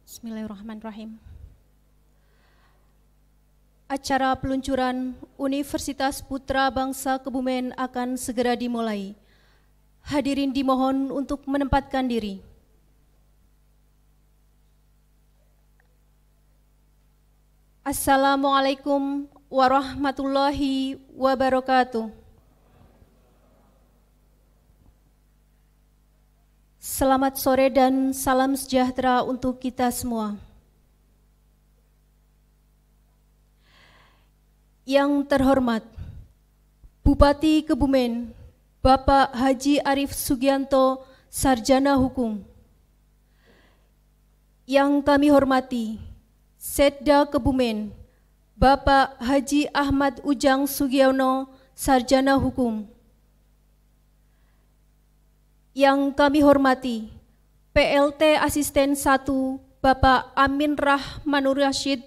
Bismillahirrahmanirrahim. Acara peluncuran Universitas Putra Bangsa Kebumen akan segera dimulai. Hadirin dimohon untuk menempatkan diri. Assalamualaikum warahmatullahi wabarakatuh. Selamat sore dan salam sejahtera untuk kita semua. Yang terhormat Bupati Kebumen, Bapak Haji Arief Sugianto, Sarjana Hukum. Yang kami hormati Setda Kebumen, Bapak Haji Ahmad Ujang Sugiono, Sarjana Hukum. Yang kami hormati PLT Asisten 1, Bapak Amin Rahmanur Rasyid,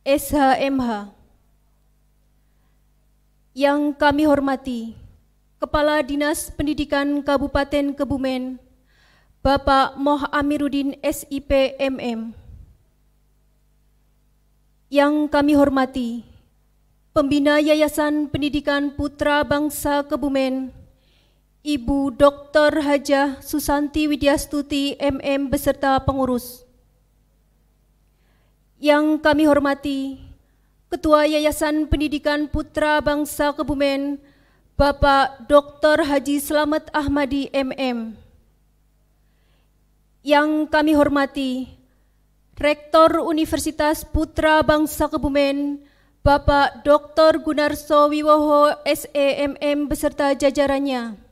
SHMH. Yang kami hormati Kepala Dinas Pendidikan Kabupaten Kebumen, Bapak Moh Amiruddin SIP MM. Yang kami hormati Pembina Yayasan Pendidikan Putra Bangsa Kebumen, Ibu Dr. Hajah Susanti Widyastuti MM beserta pengurus. Yang kami hormati Ketua Yayasan Pendidikan Putra Bangsa Kebumen, Bapak Dr. Haji Slamet Ahmadi MM. Yang kami hormati Rektor Universitas Putra Bangsa Kebumen, Bapak Dr. Gunarso Wiwoho SEMM beserta jajarannya.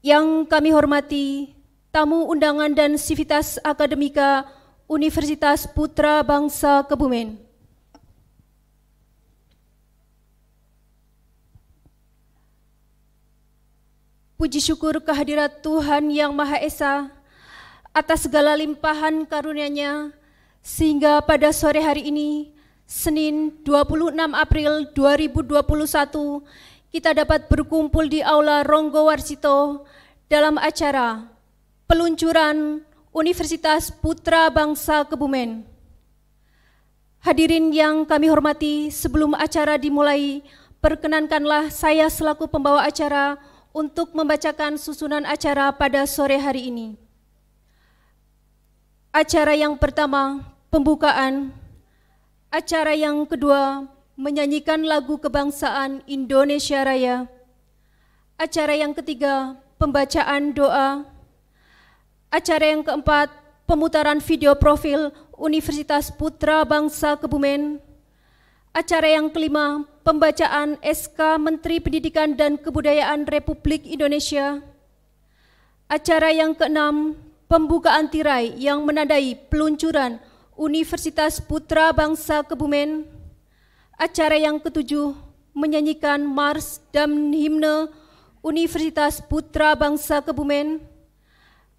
Yang kami hormati tamu undangan dan sivitas akademika Universitas Putra Bangsa Kebumen. Puji syukur kehadirat Tuhan Yang Maha Esa atas segala limpahan karunia-Nya, sehingga pada sore hari ini, Senin 26 April 2021, kita dapat berkumpul di Aula Ronggo Warsito dalam acara peluncuran Universitas Putra Bangsa Kebumen. Hadirin yang kami hormati, sebelum acara dimulai, perkenankanlah saya selaku pembawa acara untuk membacakan susunan acara pada sore hari ini. Acara yang pertama, pembukaan. Acara yang kedua, menyanyikan lagu kebangsaan Indonesia Raya. Acara yang ketiga, pembacaan doa. Acara yang keempat, pemutaran video profil Universitas Putra Bangsa Kebumen. Acara yang kelima, pembacaan SK Menteri Pendidikan dan Kebudayaan Republik Indonesia. Acara yang keenam, pembukaan tirai yang menandai peluncuran Universitas Putra Bangsa Kebumen. Acara yang ketujuh, menyanyikan Mars dan Himne Universitas Putra Bangsa Kebumen.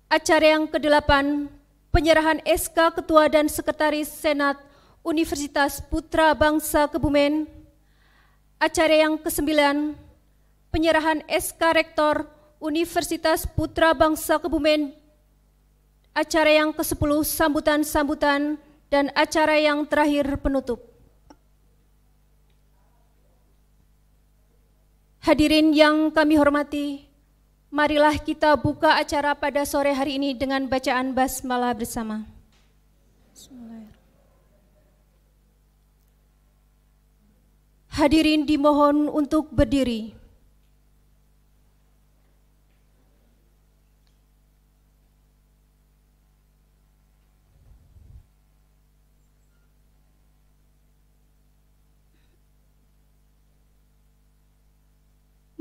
Acara yang kedelapan, penyerahan SK Ketua dan Sekretaris Senat Universitas Putra Bangsa Kebumen. Acara yang kesembilan, penyerahan SK Rektor Universitas Putra Bangsa Kebumen. Acara yang ke-10, sambutan-sambutan, dan acara yang terakhir, penutup. Hadirin yang kami hormati, marilah kita buka acara pada sore hari ini dengan bacaan basmalah bersama. Hadirin dimohon untuk berdiri.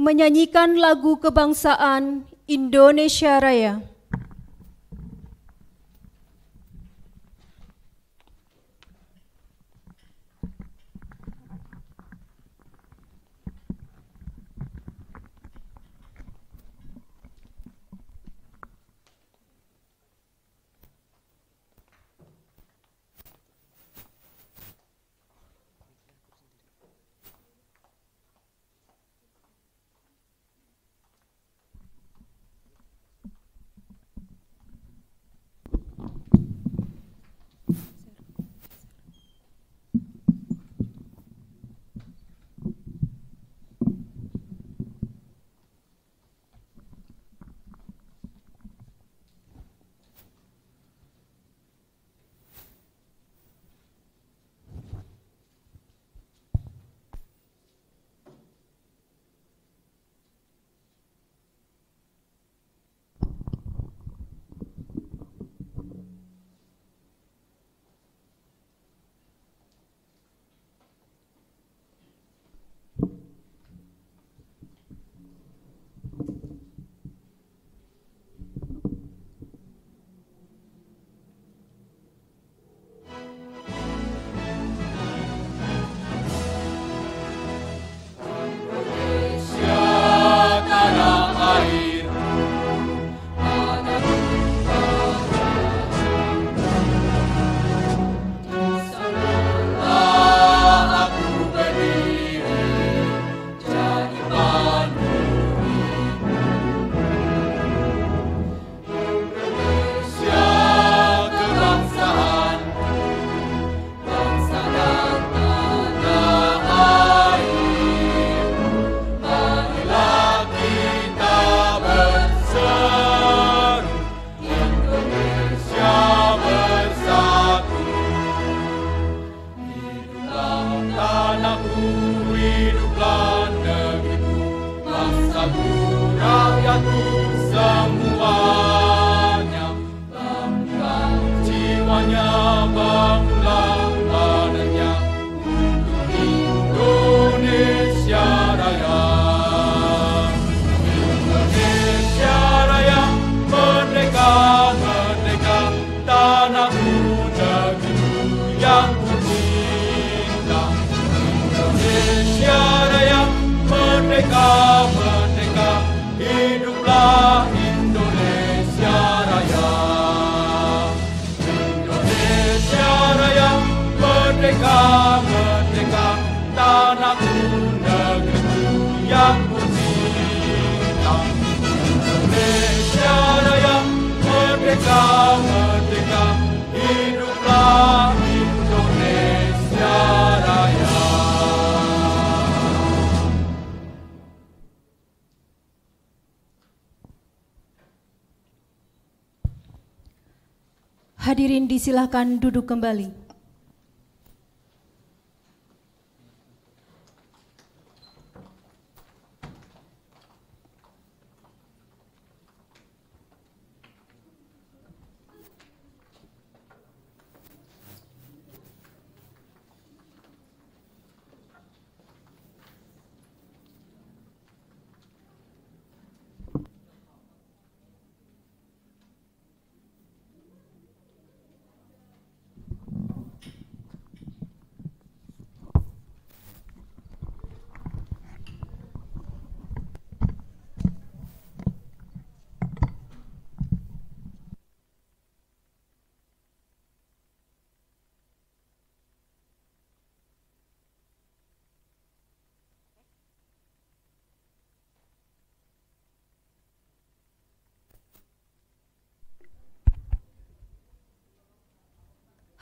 Menyanyikan lagu kebangsaan Indonesia Raya. Merdeka, merdeka, hiduplah Indonesia Raya. Hadirin disilahkan duduk kembali.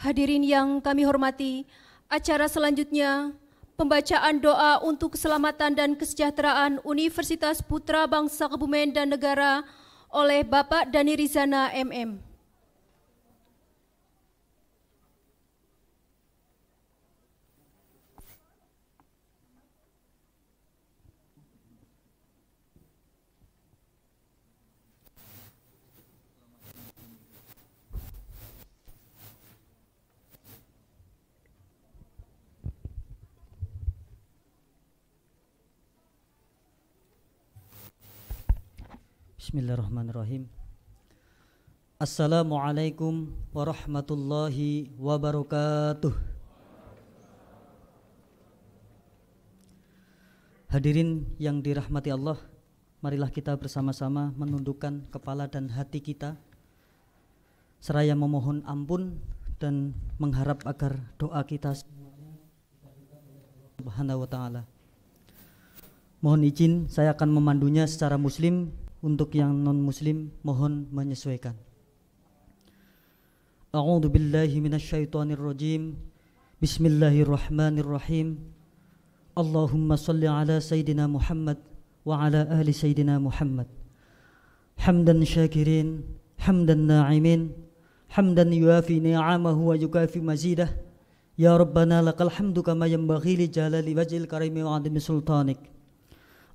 Hadirin yang kami hormati, acara selanjutnya pembacaan doa untuk keselamatan dan kesejahteraan Universitas Putra Bangsa Kebumen dan Negara oleh Bapak Dani Rizana MM. Bismillahirrahmanirrahim. Assalamualaikum warahmatullahi wabarakatuh. Hadirin yang dirahmati Allah, marilah kita bersama-sama menundukkan kepala dan hati kita seraya memohon ampun dan mengharap agar doa kita Subhanahu wa ta'ala. Mohon izin saya akan memandunya secara muslim. Untuk yang non-muslim mohon menyesuaikan. A'udzu billahi minasyaitonir rajim. Bismillahirrahmanirrahim. Allahumma shalli ala sayidina Muhammad wa ala ahli sayidina Muhammad. Hamdan syakirin, hamdan na'imin, hamdan yuafi ni'amahu wa yukafi mazidah. Ya Rabbana lakal hamdu kama yanbaghi li jalali wajhil karimi wa 'azimi sultanik.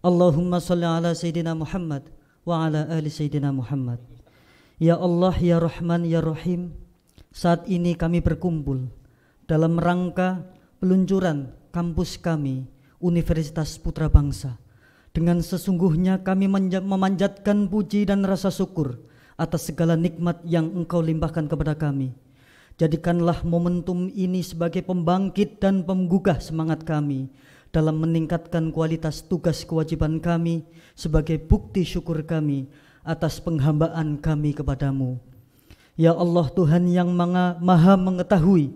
Allahumma shalli ala sayidina Muhammad wa ala ahli sayyidina Muhammad. Ya Allah, ya Rahman, ya Rahim, saat ini kami berkumpul dalam rangka peluncuran kampus kami Universitas Putra Bangsa. Dengan sesungguhnya kami memanjatkan puji dan rasa syukur atas segala nikmat yang Engkau limpahkan kepada kami. Jadikanlah momentum ini sebagai pembangkit dan penggugah semangat kami dalam meningkatkan kualitas tugas kewajiban kami sebagai bukti syukur kami atas penghambaan kami kepadamu. Ya Allah, Tuhan yang maha mengetahui,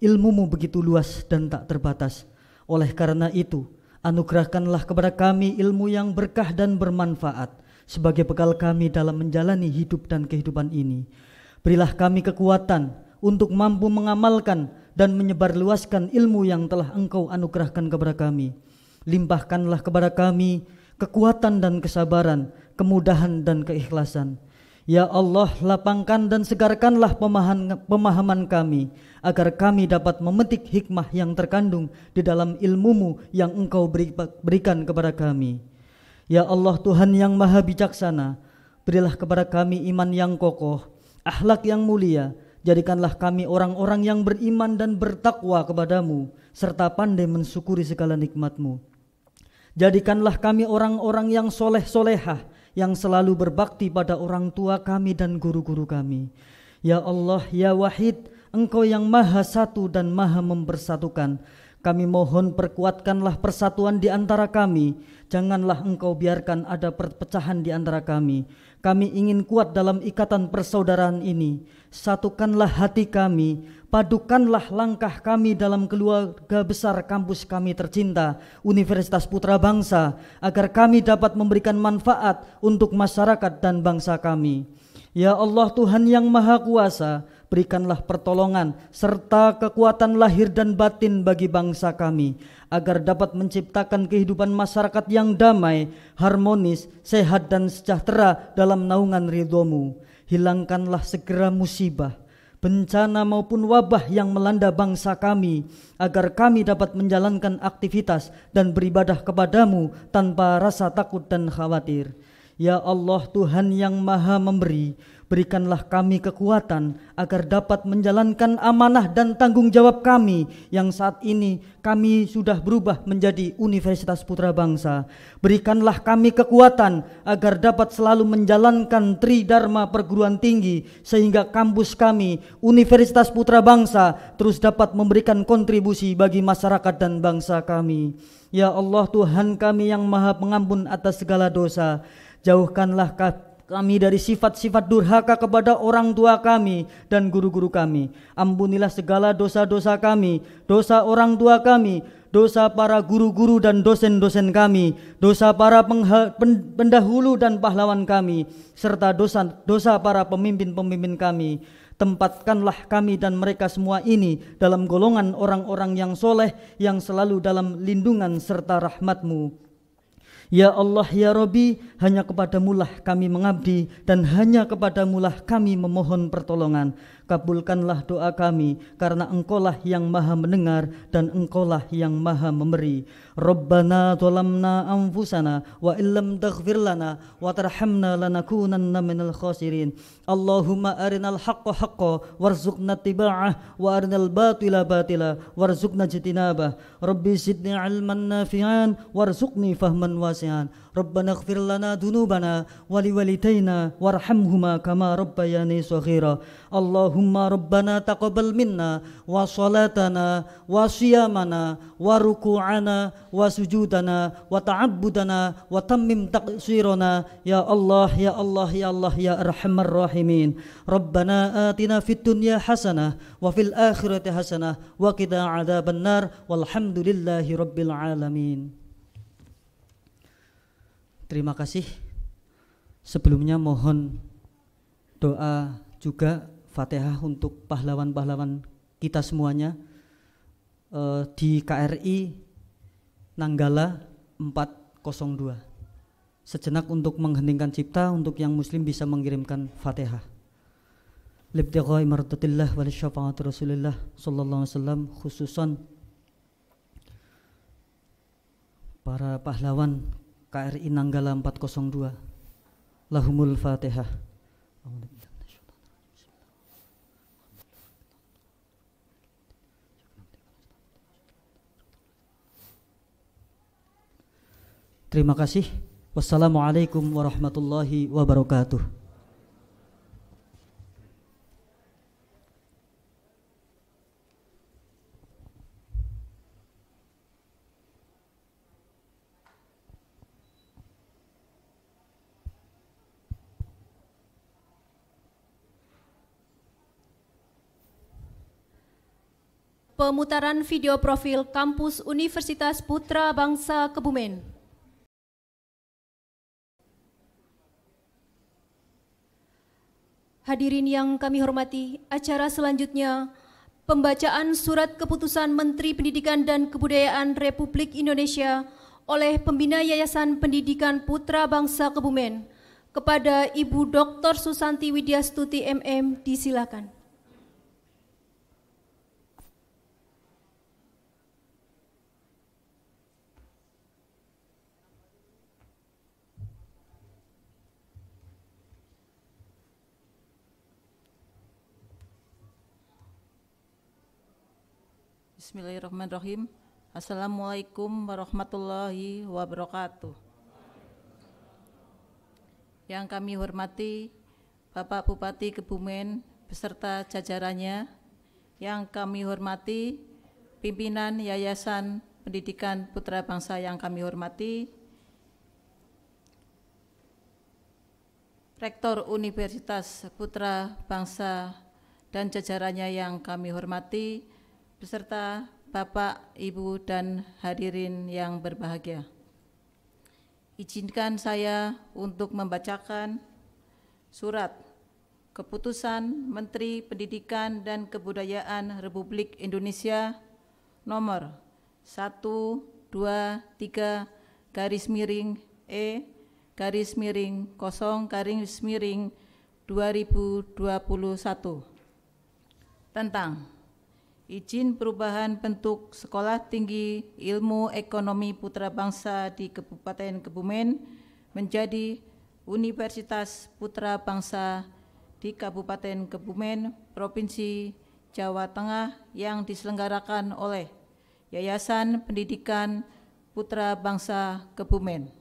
ilmu-Mu begitu luas dan tak terbatas. Oleh karena itu, anugerahkanlah kepada kami ilmu yang berkah dan bermanfaat sebagai bekal kami dalam menjalani hidup dan kehidupan ini. Berilah kami kekuatan untuk mampu mengamalkan dan menyebarluaskan ilmu yang telah Engkau anugerahkan kepada kami. Limpahkanlah kepada kami kekuatan dan kesabaran, kemudahan dan keikhlasan. Ya Allah, lapangkan dan segarkanlah pemahaman kami, agar kami dapat memetik hikmah yang terkandung di dalam ilmu-Mu yang Engkau berikan kepada kami. Ya Allah, Tuhan yang maha bijaksana, berilah kepada kami iman yang kokoh, akhlak yang mulia. Jadikanlah kami orang-orang yang beriman dan bertakwa kepadamu, serta pandai mensyukuri segala nikmat-Mu. Jadikanlah kami orang-orang yang soleh-solehah, yang selalu berbakti pada orang tua kami dan guru-guru kami. Ya Allah, ya Wahid, Engkau yang maha satu dan maha mempersatukan. Kami mohon perkuatkanlah persatuan di antara kami. Janganlah Engkau biarkan ada perpecahan di antara kami. Kami ingin kuat dalam ikatan persaudaraan ini. Satukanlah hati kami, padukanlah langkah kami dalam keluarga besar kampus kami tercinta, Universitas Putra Bangsa, agar kami dapat memberikan manfaat untuk masyarakat dan bangsa kami. Ya Allah Tuhan yang Maha Kuasa, berikanlah pertolongan serta kekuatan lahir dan batin bagi bangsa kami, agar dapat menciptakan kehidupan masyarakat yang damai, harmonis, sehat dan sejahtera dalam naungan ridho-Mu. Hilangkanlah segera musibah, bencana maupun wabah yang melanda bangsa kami, agar kami dapat menjalankan aktivitas dan beribadah kepadamu tanpa rasa takut dan khawatir. Ya Allah Tuhan yang Maha Memberi, berikanlah kami kekuatan agar dapat menjalankan amanah dan tanggung jawab kami yang saat ini kami sudah berubah menjadi Universitas Putra Bangsa. Berikanlah kami kekuatan agar dapat selalu menjalankan Tridharma perguruan tinggi, sehingga kampus kami Universitas Putra Bangsa terus dapat memberikan kontribusi bagi masyarakat dan bangsa kami. Ya Allah Tuhan kami yang Maha Pengampun atas segala dosa, jauhkanlah kami dari sifat-sifat durhaka kepada orang tua kami dan guru-guru kami. Ampunilah segala dosa-dosa kami, dosa orang tua kami, dosa para guru-guru dan dosen-dosen kami, dosa para pendahulu dan pahlawan kami, serta dosa para pemimpin-pemimpin kami. Tempatkanlah kami dan mereka semua ini dalam golongan orang-orang yang soleh, yang selalu dalam lindungan serta rahmat-Mu. Ya Allah ya Rabbi, hanya kepadamulah kami mengabdi dan hanya kepadamulah kami memohon pertolongan. Kabulkanlah doa kami, karena Engkaulah yang Maha mendengar dan Engkaulah yang Maha memberi. Rabbana zalamna anfusana wa illam taghfir lana wa tarhamna lanakunanna minal khasirin. Allahumma arinal haqqa haqqa warzuqna tiba'ah wa arinal batila batila warzuqna jitinabah. Rabbi zidni ilman nafi'an warzuqni fahman wasi'an. Rabbana ighfir lana dhunubana wa liwalidayna warhamhuma kama rabbayani shaghira. Allahumma rabbana taqabbal minna wa salatana wa siyamana wa ruku'ana wa sujudana wa ta'abbudana wa tammim taqsirana. Ya Allah ya Allah ya Allah ya arhamar rahimin. Rabbana atina fid dunya hasanah wa fil akhirati hasanah wa qina adzabannar. Walhamdulillahi rabbil alamin. Terima kasih. Sebelumnya mohon doa juga Fatihah untuk pahlawan-pahlawan kita semuanya di KRI Nanggala 402. Sejenak untuk mengheningkan cipta, untuk yang muslim bisa mengirimkan Fatihah. Libtighai mardatillah wal syafa'ati Rasulillah sallallahu alaihi wasallam, khususan para pahlawan KRI Nanggala 402. Lahumul Fatihah. Terima kasih. Wassalamualaikum warahmatullahi wabarakatuh. Pemutaran video profil Kampus Universitas Putra Bangsa Kebumen. Hadirin yang kami hormati, acara selanjutnya pembacaan surat keputusan Menteri Pendidikan dan Kebudayaan Republik Indonesia oleh Pembina Yayasan Pendidikan Putra Bangsa Kebumen kepada Ibu Dr. Susanti Widyastuti MM, disilakan. Bismillahirrahmanirrahim. Assalamualaikum warahmatullahi wabarakatuh. Yang kami hormati Bapak Bupati Kebumen beserta jajarannya, yang kami hormati pimpinan Yayasan Pendidikan Putra Bangsa yang kami hormati, Rektor Universitas Putra Bangsa dan jajarannya yang kami hormati, beserta Bapak, Ibu, dan hadirin yang berbahagia. Izinkan saya untuk membacakan surat Keputusan Menteri Pendidikan dan Kebudayaan Republik Indonesia nomor 123-0-2021 tentang izin perubahan bentuk Sekolah Tinggi Ilmu Ekonomi Putra Bangsa di Kabupaten Kebumen menjadi Universitas Putra Bangsa di Kabupaten Kebumen, Provinsi Jawa Tengah yang diselenggarakan oleh Yayasan Pendidikan Putra Bangsa Kebumen.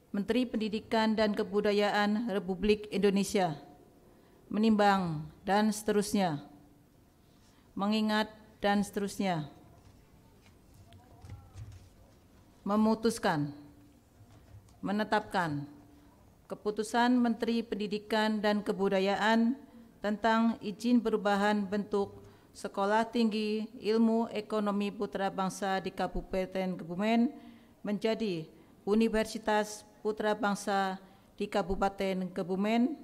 Menteri Pendidikan dan Kebudayaan Republik Indonesia menimbang dan seterusnya, mengingat dan seterusnya, memutuskan, menetapkan Keputusan Menteri Pendidikan dan Kebudayaan tentang izin perubahan bentuk Sekolah Tinggi Ilmu Ekonomi Putra Bangsa di Kabupaten Kebumen menjadi Universitas Putra Bangsa di Kabupaten Kebumen,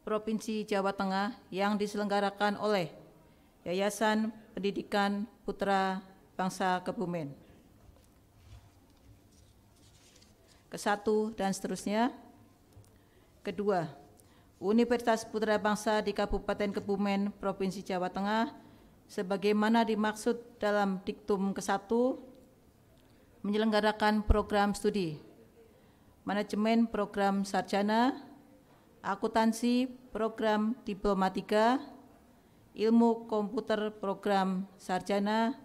Provinsi Jawa Tengah yang diselenggarakan oleh Yayasan Pendidikan Putra Bangsa Kebumen. Kesatu dan seterusnya. Kedua, Universitas Putra Bangsa di Kabupaten Kebumen, Provinsi Jawa Tengah, sebagaimana dimaksud dalam diktum ke-1, menyelenggarakan program studi, manajemen program sarjana, akuntansi program diplomatika, ilmu komputer program sarjana,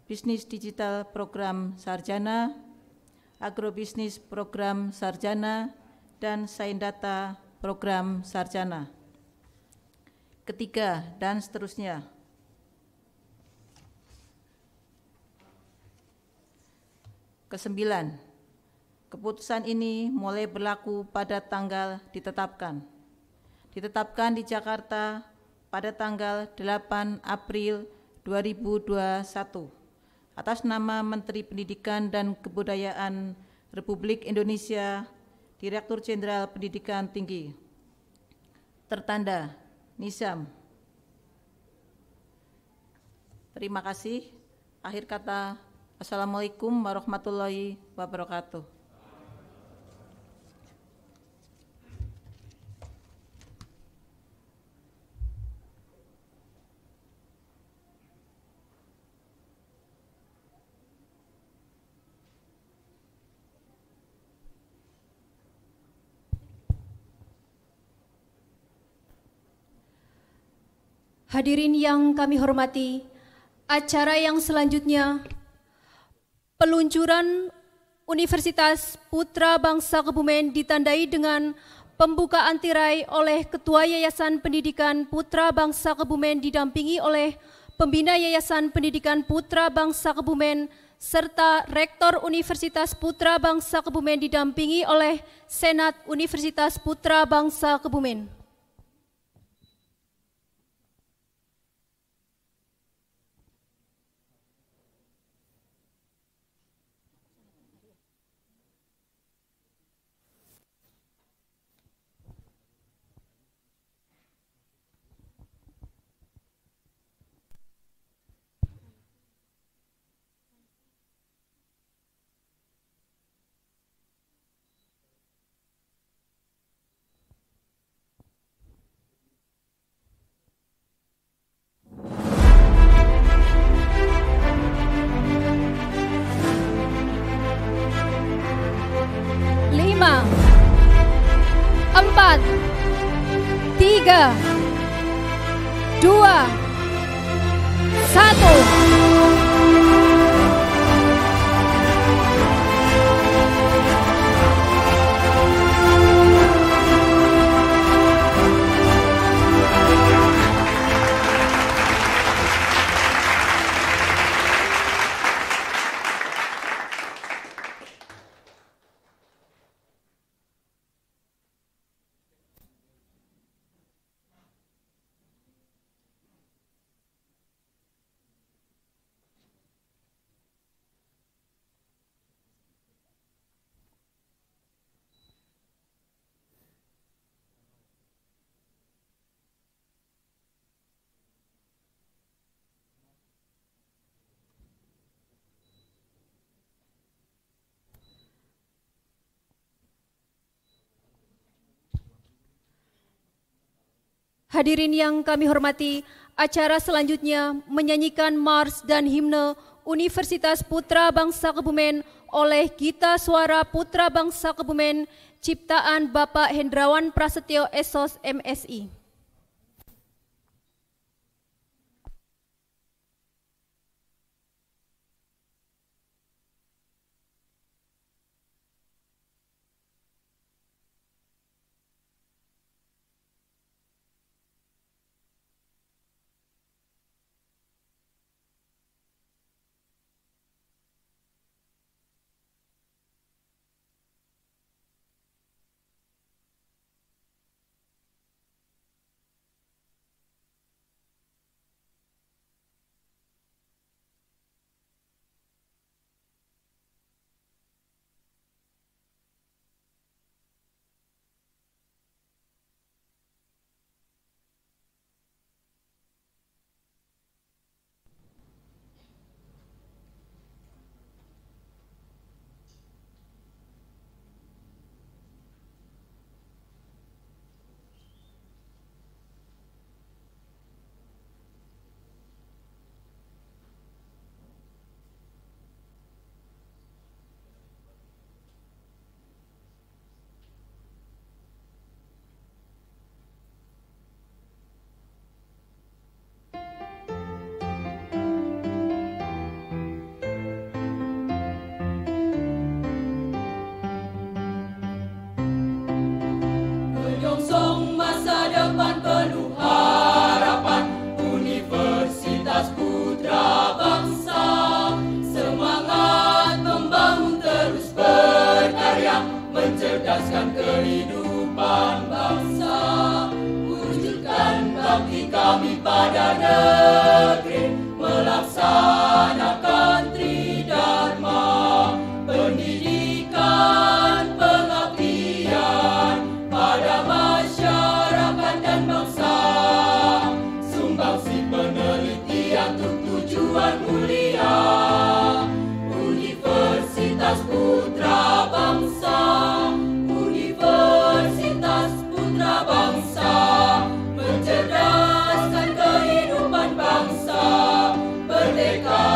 bisnis digital program sarjana, agrobisnis program sarjana, dan sains data program sarjana. Ketiga, dan seterusnya. Kesembilan, keputusan ini mulai berlaku pada tanggal ditetapkan di Jakarta pada tanggal 8 April 2021 atas nama Menteri Pendidikan dan Kebudayaan Republik Indonesia, Direktur Jenderal Pendidikan Tinggi, tertanda Nizam. Terima kasih. Akhir kata, Assalamualaikum warahmatullahi wabarakatuh. Hadirin yang kami hormati, acara yang selanjutnya, peluncuran Universitas Putra Bangsa Kebumen ditandai dengan pembukaan tirai oleh Ketua Yayasan Pendidikan Putra Bangsa Kebumen didampingi oleh Pembina Yayasan Pendidikan Putra Bangsa Kebumen serta Rektor Universitas Putra Bangsa Kebumen didampingi oleh Senat Universitas Putra Bangsa Kebumen. Empat, tiga, dua, satu. Hadirin yang kami hormati, acara selanjutnya menyanyikan mars dan himne Universitas Putra Bangsa Kebumen oleh Gita Suara Putra Bangsa Kebumen, ciptaan Bapak Hendrawan Prasetyo Esos MSI. Menyongsong masa depan penuh harapan, Universitas Putra Bangsa, semangat membangun terus berkarya, mencerdaskan kehidupan bangsa, wujudkan bakti kami pada negeri, melaksanakan tridharma, pendidikan, pengabdian pada masyarakat dan bangsa, sumbangsi penelitian untuk tujuan mulia, Universitas Putra Bangsa, Universitas Putra Bangsa, mencerdaskan kehidupan bangsa, merdeka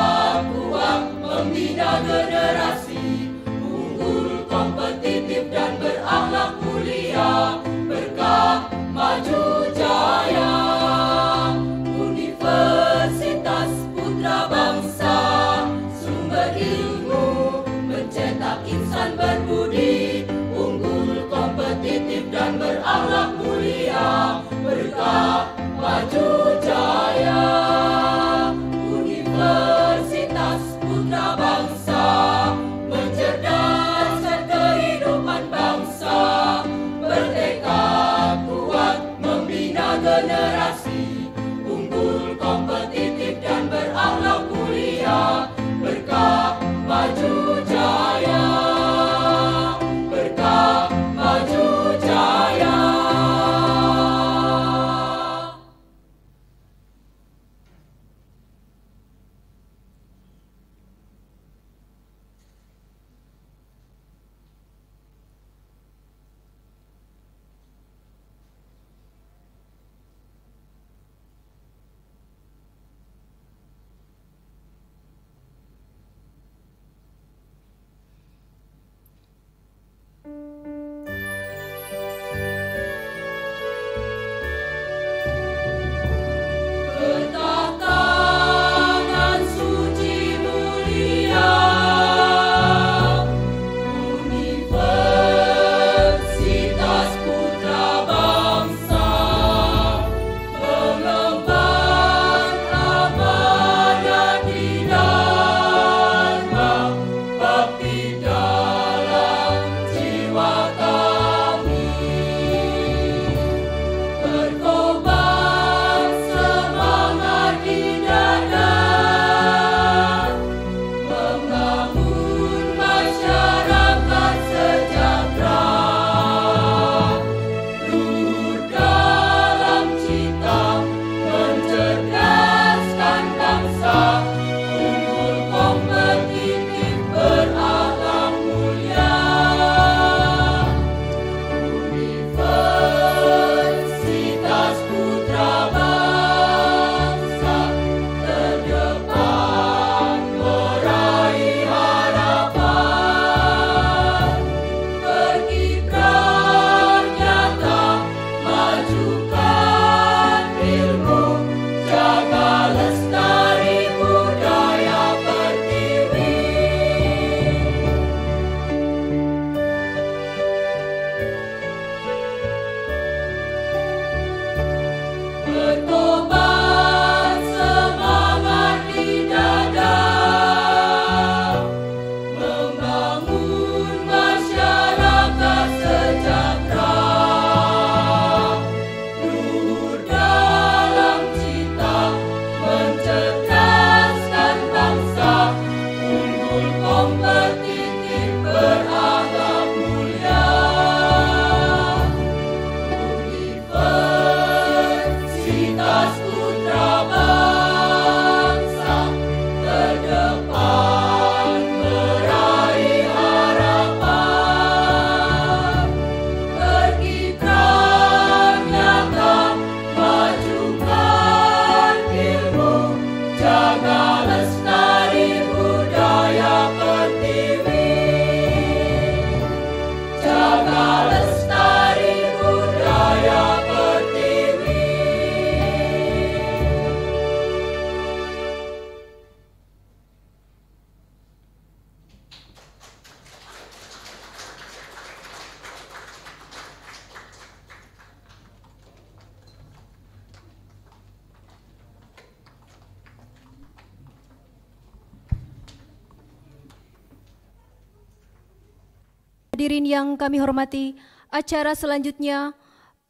hadirin yang kami hormati, acara selanjutnya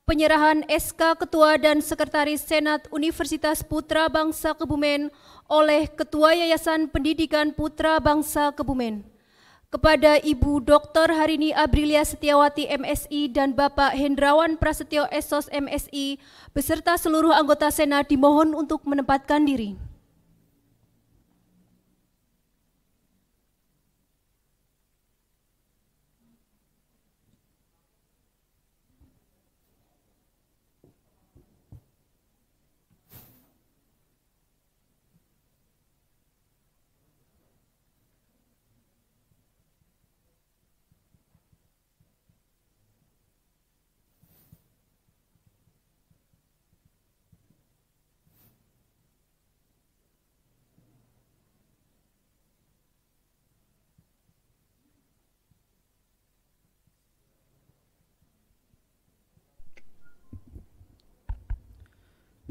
penyerahan SK Ketua dan Sekretaris Senat Universitas Putra Bangsa Kebumen oleh Ketua Yayasan Pendidikan Putra Bangsa Kebumen kepada Ibu Dr. Harini Aprilia Setiawati MSI dan Bapak Hendrawan Prasetyo Esos MSI beserta seluruh anggota Senat dimohon untuk menempatkan diri.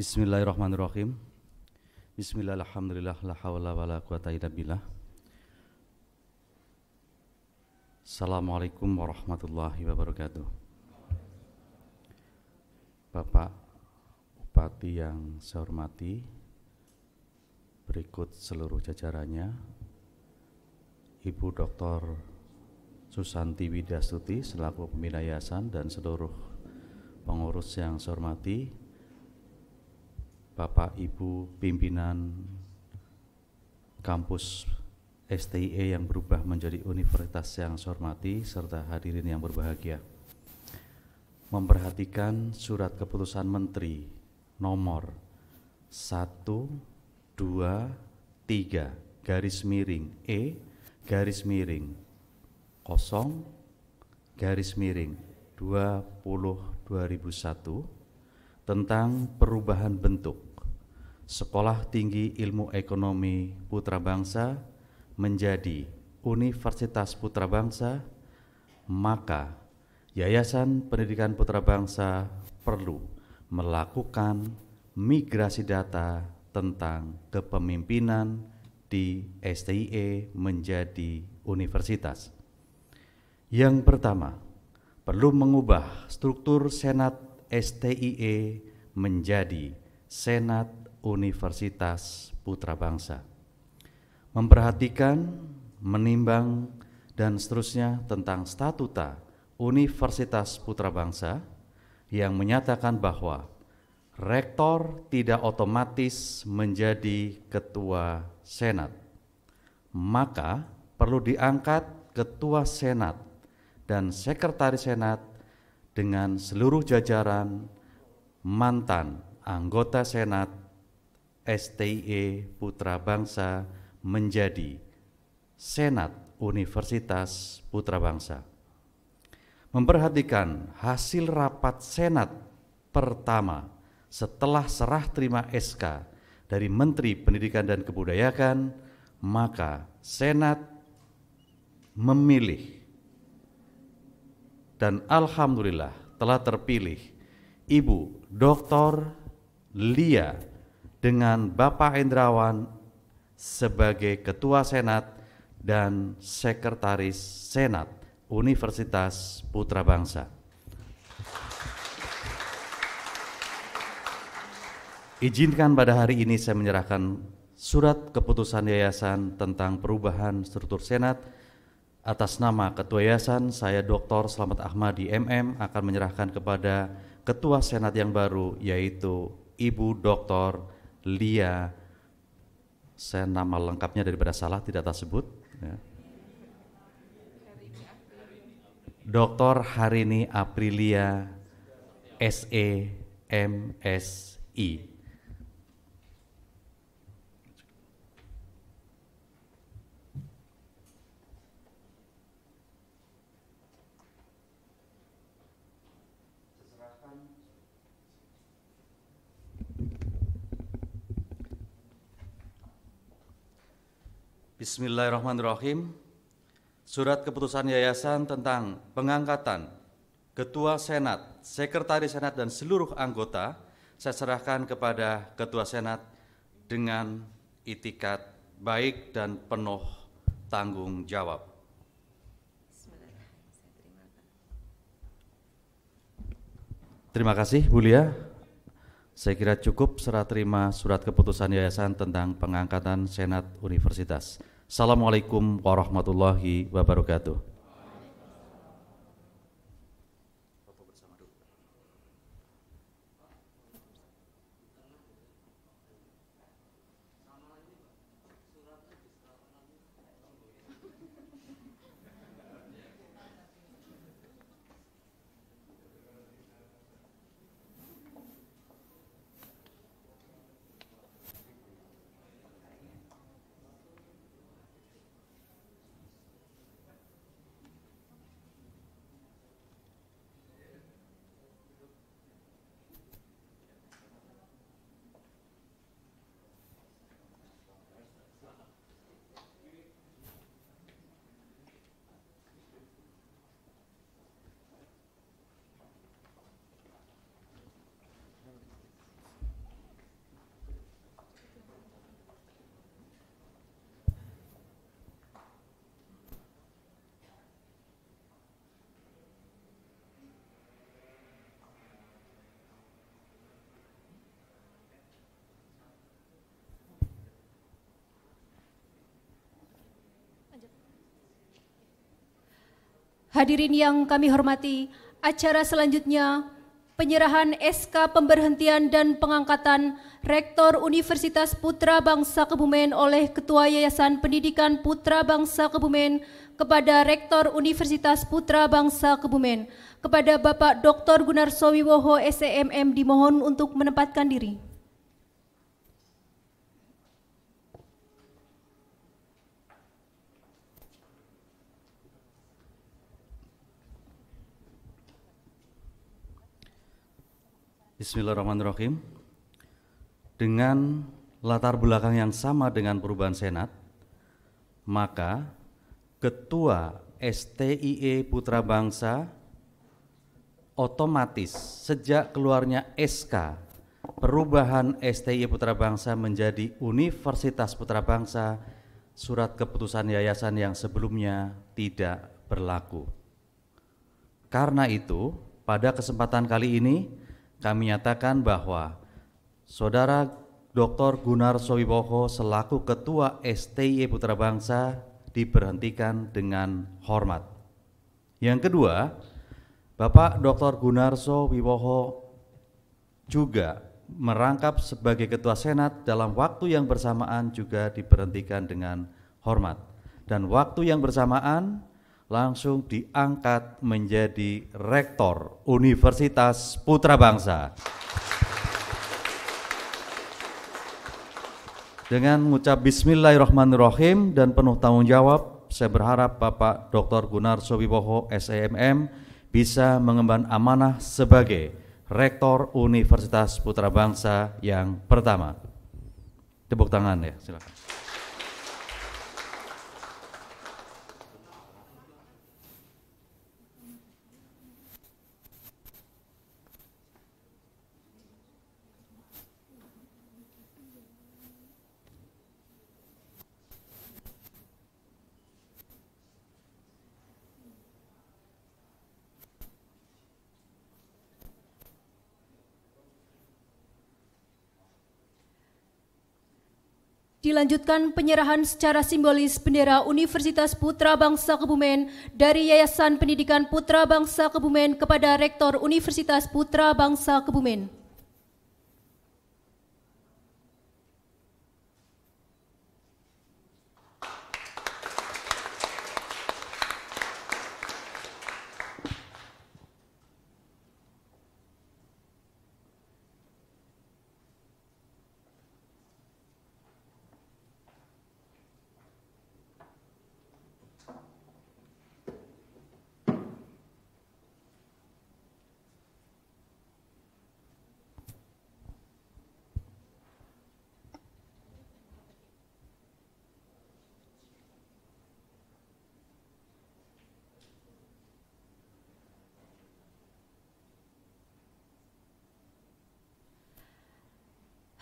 Bismillahirrahmanirrahim. Bismillah, alhamdulillah, la hawla wa la quwata illa billah. Assalamualaikum warahmatullahi wabarakatuh. Bapak Bupati yang saya hormati, berikut seluruh jajarannya, Ibu Dr. Susanti Widastuti selaku pembina yayasan dan seluruh pengurus yang saya hormati, Bapak Ibu pimpinan kampus STIE yang berubah menjadi universitas yang saya hormati, serta hadirin yang berbahagia. Memperhatikan surat keputusan Menteri nomor 123 garis miring E garis miring 0 garis miring 20/2001 tentang perubahan bentuk Sekolah Tinggi Ilmu Ekonomi Putra Bangsa menjadi Universitas Putra Bangsa, maka Yayasan Pendidikan Putra Bangsa perlu melakukan migrasi data tentang kepemimpinan di STIE menjadi universitas. Yang pertama, perlu mengubah struktur Senat STIE menjadi Senat Universitas Putra Bangsa. Memperhatikan, menimbang, dan seterusnya tentang statuta Universitas Putra Bangsa yang menyatakan bahwa rektor tidak otomatis menjadi ketua senat, maka perlu diangkat ketua senat dan sekretaris senat dengan seluruh jajaran mantan anggota senat STIE Putra Bangsa menjadi Senat Universitas Putra Bangsa. Memperhatikan hasil rapat senat pertama setelah serah terima SK dari Menteri Pendidikan dan Kebudayaan, maka senat memilih dan alhamdulillah telah terpilih Ibu Dr. Lia dengan Bapak Hendrawan sebagai Ketua Senat dan Sekretaris Senat Universitas Putra Bangsa. Izinkan pada hari ini saya menyerahkan surat keputusan yayasan tentang perubahan struktur Senat. Atas nama Ketua Yayasan, saya Dr. Slamet Ahmadi MM akan menyerahkan kepada Ketua Senat yang baru, yaitu Ibu Dr. Lia. Saya nama lengkapnya daripada salah tidak tersebut ya. Dr. Harini Aprilia SE MSI. Bismillahirrahmanirrahim. Surat keputusan yayasan tentang pengangkatan Ketua Senat, Sekretaris Senat, dan seluruh anggota saya serahkan kepada Ketua Senat dengan itikat baik dan penuh tanggung jawab. Bismillahirrahmanirrahim. Terima kasih Bu Lia. Saya kira cukup serah terima surat keputusan yayasan tentang pengangkatan Senat Universitas. Assalamualaikum warahmatullahi wabarakatuh. Hadirin yang kami hormati, acara selanjutnya penyerahan SK pemberhentian dan pengangkatan Rektor Universitas Putra Bangsa Kebumen oleh Ketua Yayasan Pendidikan Putra Bangsa Kebumen kepada Rektor Universitas Putra Bangsa Kebumen. Kepada Bapak Dr. Gunarso Wiwoho SEMM dimohon untuk menempatkan diri. Bismillahirrahmanirrahim. Dengan latar belakang yang sama dengan perubahan Senat, maka Ketua STIE Putra Bangsa otomatis sejak keluarnya SK perubahan STIE Putra Bangsa menjadi Universitas Putra Bangsa, surat keputusan yayasan yang sebelumnya tidak berlaku. Karena itu, pada kesempatan kali ini kami nyatakan bahwa Saudara Dr. Gunarso Wiwoho selaku Ketua STIE Putra Bangsa diberhentikan dengan hormat. Yang kedua, Bapak Dr. Gunarso Wiwoho juga merangkap sebagai Ketua Senat dalam waktu yang bersamaan juga diberhentikan dengan hormat. Dan waktu yang bersamaan langsung diangkat menjadi Rektor Universitas Putra Bangsa. Dengan mengucap Bismillahirrahmanirrahim dan penuh tanggung jawab, saya berharap Bapak Dr. Gunarso Wiwoho SEMM bisa mengemban amanah sebagai Rektor Universitas Putra Bangsa yang pertama. Tepuk tangan ya, silakan. Dilanjutkan penyerahan secara simbolis bendera Universitas Putra Bangsa Kebumen dari Yayasan Pendidikan Putra Bangsa Kebumen kepada Rektor Universitas Putra Bangsa Kebumen.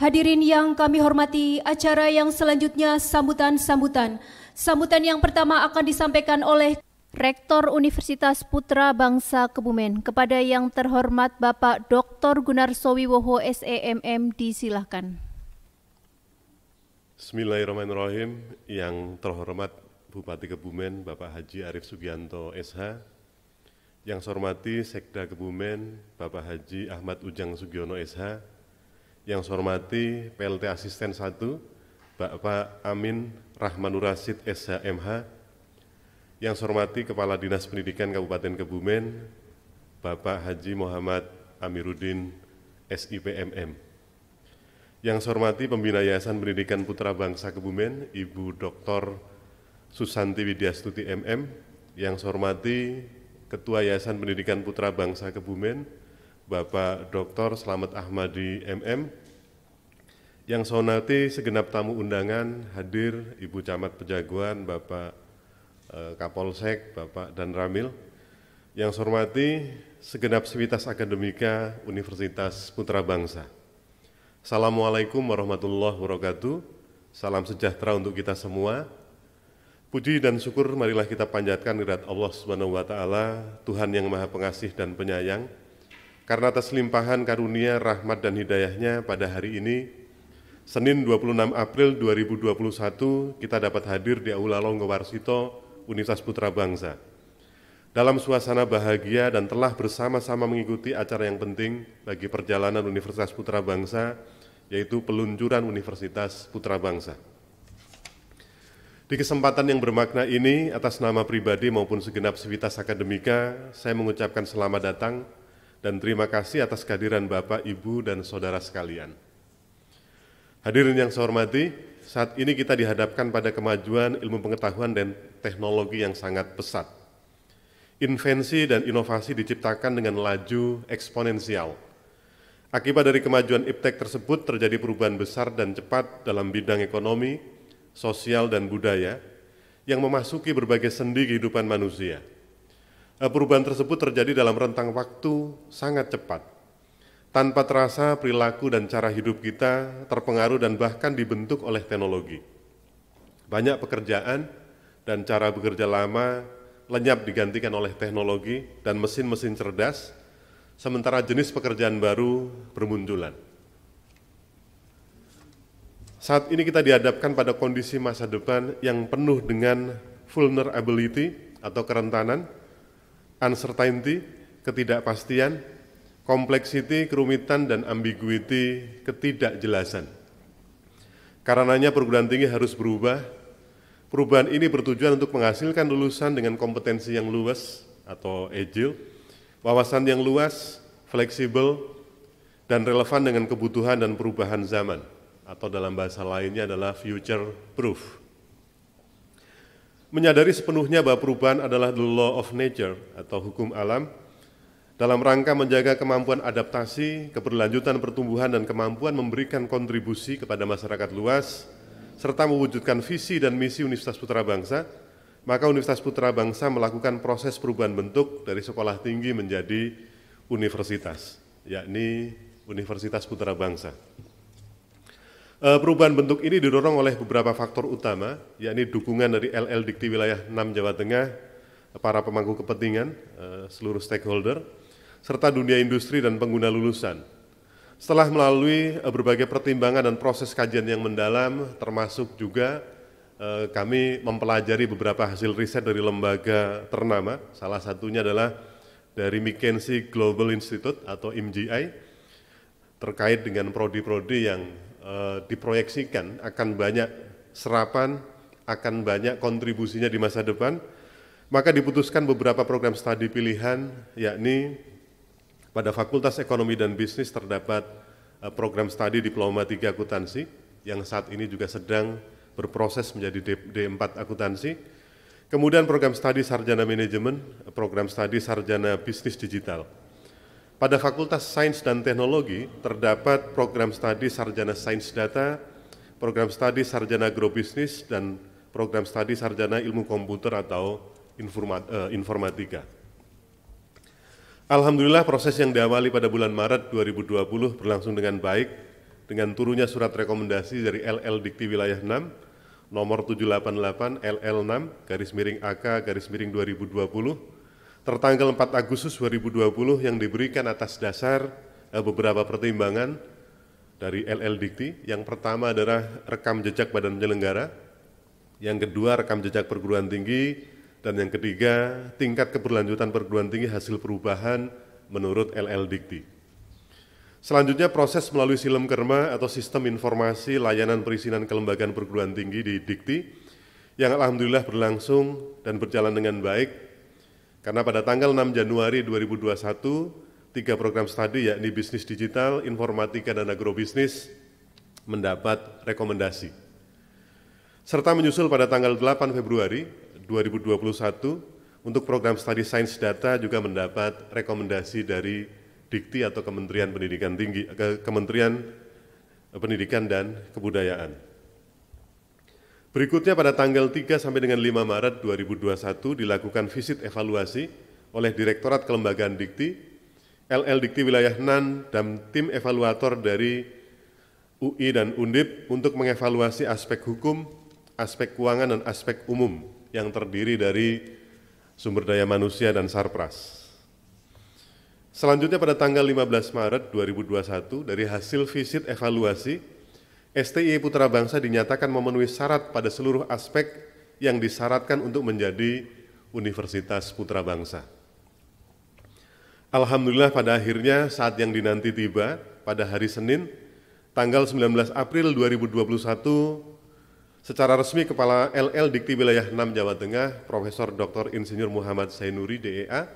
Hadirin yang kami hormati, acara yang selanjutnya sambutan-sambutan. Sambutan yang pertama akan disampaikan oleh Rektor Universitas Putra Bangsa Kebumen, kepada yang terhormat Bapak Dr. Gunarso Wiwoho SEMM, disilahkan. Bismillahirrahmanirrahim. Yang terhormat Bupati Kebumen Bapak Haji Arief Sugianto SH, yang saya hormati Sekda Kebumen Bapak Haji Ahmad Ujang Sugiono SH, yang saya hormati PLT Asisten 1 Bapak Amin Rahmanur Rasid SH MH, yang saya hormati Kepala Dinas Pendidikan Kabupaten Kebumen Bapak Haji Muhammad Amiruddin SIPMM, yang saya hormati Pembina Yayasan Pendidikan Putra Bangsa Kebumen Ibu Dr. Susanti Widyastuti MM, yang saya hormati Ketua Yayasan Pendidikan Putra Bangsa Kebumen Bapak Dr. Slamet Ahmadi MM, yang saya hormati segenap tamu undangan hadir, Ibu Camat Pejaguan, Bapak Kapolsek, Bapak Dan Ramil, yang saya hormati segenap sivitas akademika Universitas Putra Bangsa. Assalamualaikum warahmatullahi wabarakatuh. Salam sejahtera untuk kita semua. Puji dan syukur marilah kita panjatkan kehadirat Allah Subhanahu wa taala, Tuhan yang Maha Pengasih dan Penyayang, karena atas limpahan karunia, rahmat dan hidayahnya pada hari ini, Senin 26 April 2021, kita dapat hadir di Aula Longgo Warsito Universitas Putra Bangsa dalam suasana bahagia dan telah bersama-sama mengikuti acara yang penting bagi perjalanan Universitas Putra Bangsa, yaitu peluncuran Universitas Putra Bangsa. Di kesempatan yang bermakna ini, atas nama pribadi maupun segenap sivitas akademika, saya mengucapkan selamat datang dan terima kasih atas kehadiran Bapak, Ibu, dan saudara sekalian. Hadirin yang saya hormati, saat ini kita dihadapkan pada kemajuan ilmu pengetahuan dan teknologi yang sangat pesat. Invensi dan inovasi diciptakan dengan laju eksponensial. Akibat dari kemajuan iptek tersebut terjadi perubahan besar dan cepat dalam bidang ekonomi, sosial, dan budaya yang memasuki berbagai sendi kehidupan manusia. Perubahan tersebut terjadi dalam rentang waktu sangat cepat. Tanpa terasa perilaku dan cara hidup kita terpengaruh dan bahkan dibentuk oleh teknologi. Banyak pekerjaan dan cara bekerja lama lenyap digantikan oleh teknologi dan mesin-mesin cerdas, sementara jenis pekerjaan baru bermunculan. Saat ini kita dihadapkan pada kondisi masa depan yang penuh dengan vulnerability atau kerentanan, uncertainty, ketidakpastian, complexity, kerumitan, dan ambiguity, ketidakjelasan. Karenanya perguruan tinggi harus berubah. Perubahan ini bertujuan untuk menghasilkan lulusan dengan kompetensi yang luas atau agile, wawasan yang luas, fleksibel, dan relevan dengan kebutuhan dan perubahan zaman, atau dalam bahasa lainnya adalah future proof. Menyadari sepenuhnya bahwa perubahan adalah the law of nature atau hukum alam, dalam rangka menjaga kemampuan adaptasi, keberlanjutan pertumbuhan, dan kemampuan memberikan kontribusi kepada masyarakat luas, serta mewujudkan visi dan misi Universitas Putra Bangsa, maka Universitas Putra Bangsa melakukan proses perubahan bentuk dari sekolah tinggi menjadi universitas, yakni Universitas Putra Bangsa. Perubahan bentuk ini didorong oleh beberapa faktor utama, yakni dukungan dari LL Dikti Wilayah 6 Jawa Tengah, para pemangku kepentingan, seluruh stakeholder, serta dunia industri dan pengguna lulusan. Setelah melalui berbagai pertimbangan dan proses kajian yang mendalam, termasuk juga kami mempelajari beberapa hasil riset dari lembaga ternama, salah satunya adalah dari McKinsey Global Institute atau MGI, terkait dengan prodi-prodi yang diproyeksikan akan banyak serapan, akan banyak kontribusinya di masa depan, maka diputuskan beberapa program studi pilihan, yakni pada Fakultas Ekonomi dan Bisnis terdapat program studi Diploma 3 Akuntansi yang saat ini juga sedang berproses menjadi D4 Akuntansi. Kemudian program studi Sarjana Manajemen, program studi Sarjana Bisnis Digital. Pada Fakultas Sains dan Teknologi terdapat program studi Sarjana Sains Data, program studi Sarjana Agrobisnis, dan program studi Sarjana Ilmu Komputer atau Informatika. Alhamdulillah proses yang diawali pada bulan Maret 2020 berlangsung dengan baik, dengan turunnya surat rekomendasi dari LL Dikti Wilayah 6 nomor 788 LL6/AK/2020 tertanggal 4 Agustus 2020 yang diberikan atas dasar beberapa pertimbangan dari LL Dikti. Yang pertama adalah rekam jejak badan penyelenggara, yang kedua rekam jejak perguruan tinggi, dan yang ketiga tingkat keberlanjutan perguruan tinggi hasil perubahan menurut LL Dikti. Selanjutnya proses melalui Silem-Kerma atau Sistem Informasi Layanan Perizinan Kelembagaan Perguruan Tinggi di Dikti yang alhamdulillah berlangsung dan berjalan dengan baik, karena pada tanggal 6 Januari 2021 3 program studi yakni bisnis digital, informatika, dan agrobisnis mendapat rekomendasi. Serta menyusul pada tanggal 8 Februari 2021 untuk program studi sains data juga mendapat rekomendasi dari Dikti atau Kementerian Pendidikan Tinggi, Kementerian Pendidikan dan Kebudayaan. Berikutnya pada tanggal 3 sampai dengan 5 Maret 2021 dilakukan visit evaluasi oleh Direktorat Kelembagaan Dikti, LL Dikti Wilayah 6 dan tim evaluator dari UI dan Undip untuk mengevaluasi aspek hukum, aspek keuangan, dan aspek umum yang terdiri dari sumber daya manusia dan Sarpras. Selanjutnya pada tanggal 15 Maret 2021 dari hasil visit evaluasi, STI Putra Bangsa dinyatakan memenuhi syarat pada seluruh aspek yang disyaratkan untuk menjadi Universitas Putra Bangsa. Alhamdulillah pada akhirnya saat yang dinanti tiba pada hari Senin, tanggal 19 April 2021, secara resmi Kepala LL Dikti Wilayah 6 Jawa Tengah, Profesor Dr. Insinyur Muhammad Zainuri, DEA,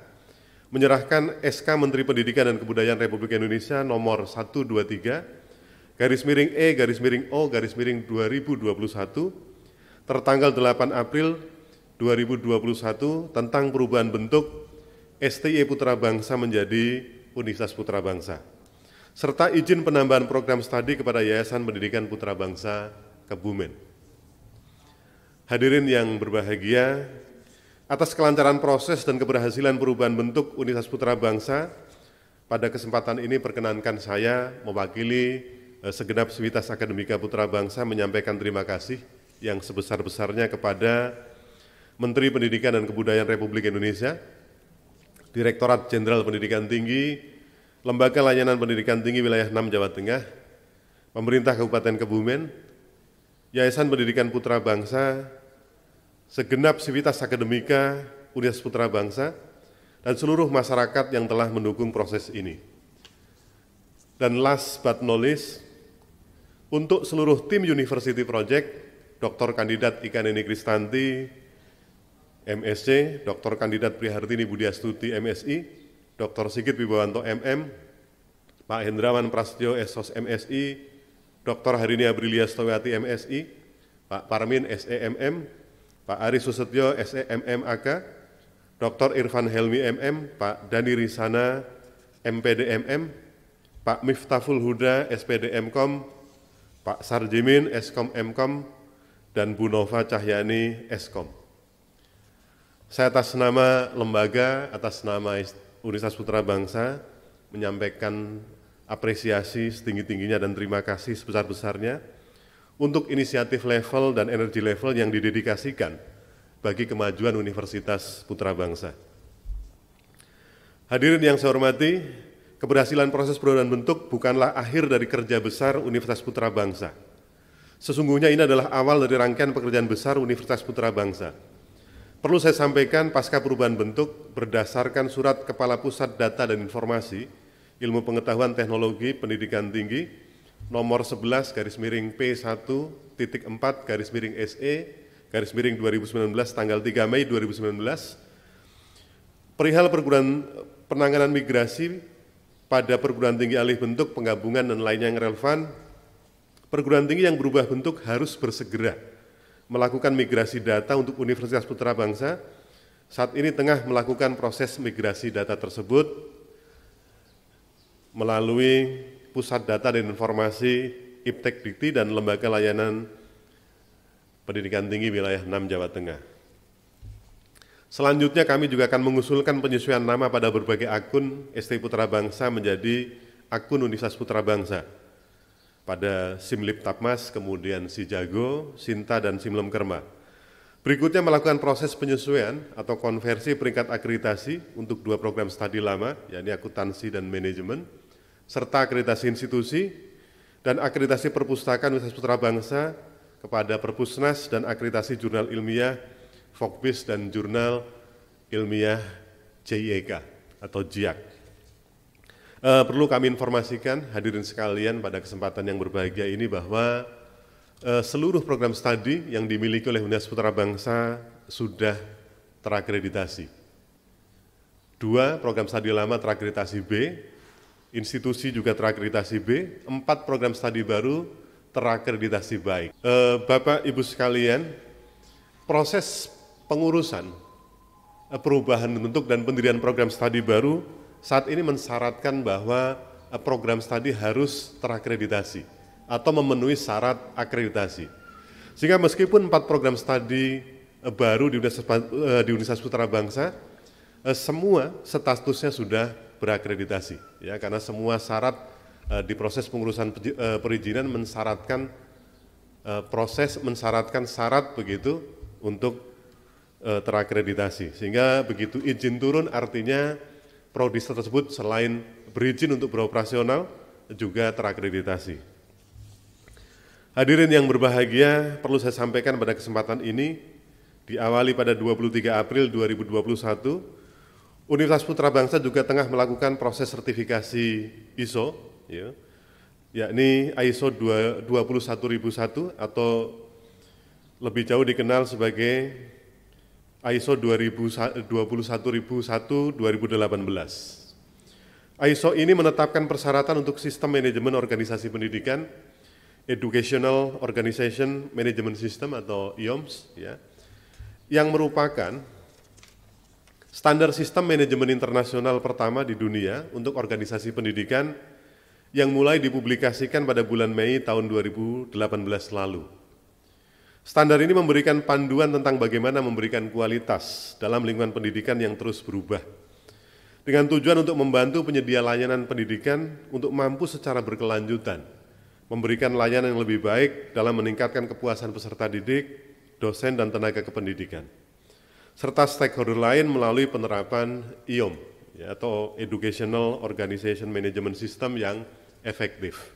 menyerahkan SK Menteri Pendidikan dan Kebudayaan Republik Indonesia nomor 123/E/O/2021 tertanggal 8 April 2021 tentang perubahan bentuk STI Putra Bangsa menjadi Universitas Putra Bangsa, serta izin penambahan program studi kepada Yayasan Pendidikan Putra Bangsa Kebumen. Hadirin yang berbahagia, atas kelancaran proses dan keberhasilan perubahan bentuk Universitas Putra Bangsa, pada kesempatan ini perkenankan saya mewakili segenap Sivitas Akademika Putra Bangsa menyampaikan terima kasih yang sebesar-besarnya kepada Menteri Pendidikan dan Kebudayaan Republik Indonesia, Direktorat Jenderal Pendidikan Tinggi, Lembaga Layanan Pendidikan Tinggi Wilayah 6 Jawa Tengah, Pemerintah Kabupaten Kebumen, Yayasan Pendidikan Putra Bangsa, segenap Sivitas Akademika Universitas Putra Bangsa, dan seluruh masyarakat yang telah mendukung proses ini. Dan last but not least, untuk seluruh tim University Project, Dr. Kandidat Ika Neni Kristanti, MSc, Dr. Kandidat Prihartini Budiastuti, MSI, Dr. Sigit Wibawanto, MM, Pak Hendrawan Prasetyo, SOS, MSI, Dr. Harini Aprilia Stowati, MSI, Pak Parmin, SEMM, Pak Ari Susetyo, SEMM AK, Dr. Irfan Helmi, MM, Pak Dani Risana, MPDMM, Pak Miftaful Huda, SPDMkom, Pak Sarjimin, Eskom Mkom, dan Bu Nova Cahyani, Eskom. Saya atas nama lembaga, atas nama Universitas Putra Bangsa, menyampaikan apresiasi setinggi-tingginya dan terima kasih sebesar-besarnya untuk inisiatif level dan energi level yang didedikasikan bagi kemajuan Universitas Putra Bangsa. Hadirin yang saya hormati, keberhasilan proses perubahan bentuk bukanlah akhir dari kerja besar Universitas Putra Bangsa. Sesungguhnya ini adalah awal dari rangkaian pekerjaan besar Universitas Putra Bangsa. Perlu saya sampaikan, pasca perubahan bentuk berdasarkan Surat Kepala Pusat Data dan Informasi Ilmu Pengetahuan Teknologi Pendidikan Tinggi nomor 11/4/SE/2019 tanggal 3 Mei 2019 perihal penanganan migrasi pada perguruan tinggi alih bentuk, penggabungan, dan lainnya yang relevan. Perguruan tinggi yang berubah bentuk harus bersegera melakukan migrasi data untuk Universitas Putra Bangsa. Saat ini tengah melakukan proses migrasi data tersebut melalui Pusat Data dan Informasi Iptek Dikti dan Lembaga Layanan Pendidikan Tinggi Wilayah 6 Jawa Tengah. Selanjutnya kami juga akan mengusulkan penyesuaian nama pada berbagai akun STI Putra Bangsa menjadi akun Universitas Putra Bangsa. pada Simlip Tapmas, kemudian Sijago, Sinta, dan Simlem Kerma. Berikutnya melakukan proses penyesuaian atau konversi peringkat akreditasi untuk 2 program studi lama, yakni akuntansi dan manajemen, serta akreditasi institusi dan akreditasi perpustakaan Universitas Putra Bangsa kepada Perpusnas dan akreditasi jurnal ilmiah, Fokbis, dan jurnal ilmiah JIEK atau JIAK. Perlu kami informasikan hadirin sekalian pada kesempatan yang berbahagia ini bahwa seluruh program studi yang dimiliki oleh Universitas Putra Bangsa sudah terakreditasi. 2 program studi lama terakreditasi B, institusi juga terakreditasi B, 4 program studi baru terakreditasi baik. Bapak Ibu sekalian, proses pengurusan perubahan bentuk dan pendirian program studi baru saat ini mensyaratkan bahwa program studi harus terakreditasi atau memenuhi syarat akreditasi. Sehingga meskipun 4 program studi baru di Universitas Putra Bangsa, semua statusnya sudah berakreditasi, ya, karena semua syarat di proses pengurusan perizinan mensyaratkan syarat begitu untuk terakreditasi. Sehingga begitu izin turun artinya prodi tersebut selain berizin untuk beroperasional juga terakreditasi. Hadirin yang berbahagia, perlu saya sampaikan pada kesempatan ini, diawali pada 23 April 2021, Universitas Putra Bangsa juga tengah melakukan proses sertifikasi ISO, ya, yakni ISO 21001 atau lebih jauh dikenal sebagai ISO 21001 2018. ISO ini menetapkan persyaratan untuk sistem manajemen organisasi pendidikan, Educational Organization Management System atau IOMS, ya, yang merupakan standar sistem manajemen internasional pertama di dunia untuk organisasi pendidikan yang mulai dipublikasikan pada bulan Mei tahun 2018 lalu. Standar ini memberikan panduan tentang bagaimana memberikan kualitas dalam lingkungan pendidikan yang terus berubah, dengan tujuan untuk membantu penyedia layanan pendidikan untuk mampu secara berkelanjutan, memberikan layanan yang lebih baik dalam meningkatkan kepuasan peserta didik, dosen, dan tenaga kependidikan, serta stakeholder lain melalui penerapan IOM, ya, atau Educational Organization Management System yang efektif.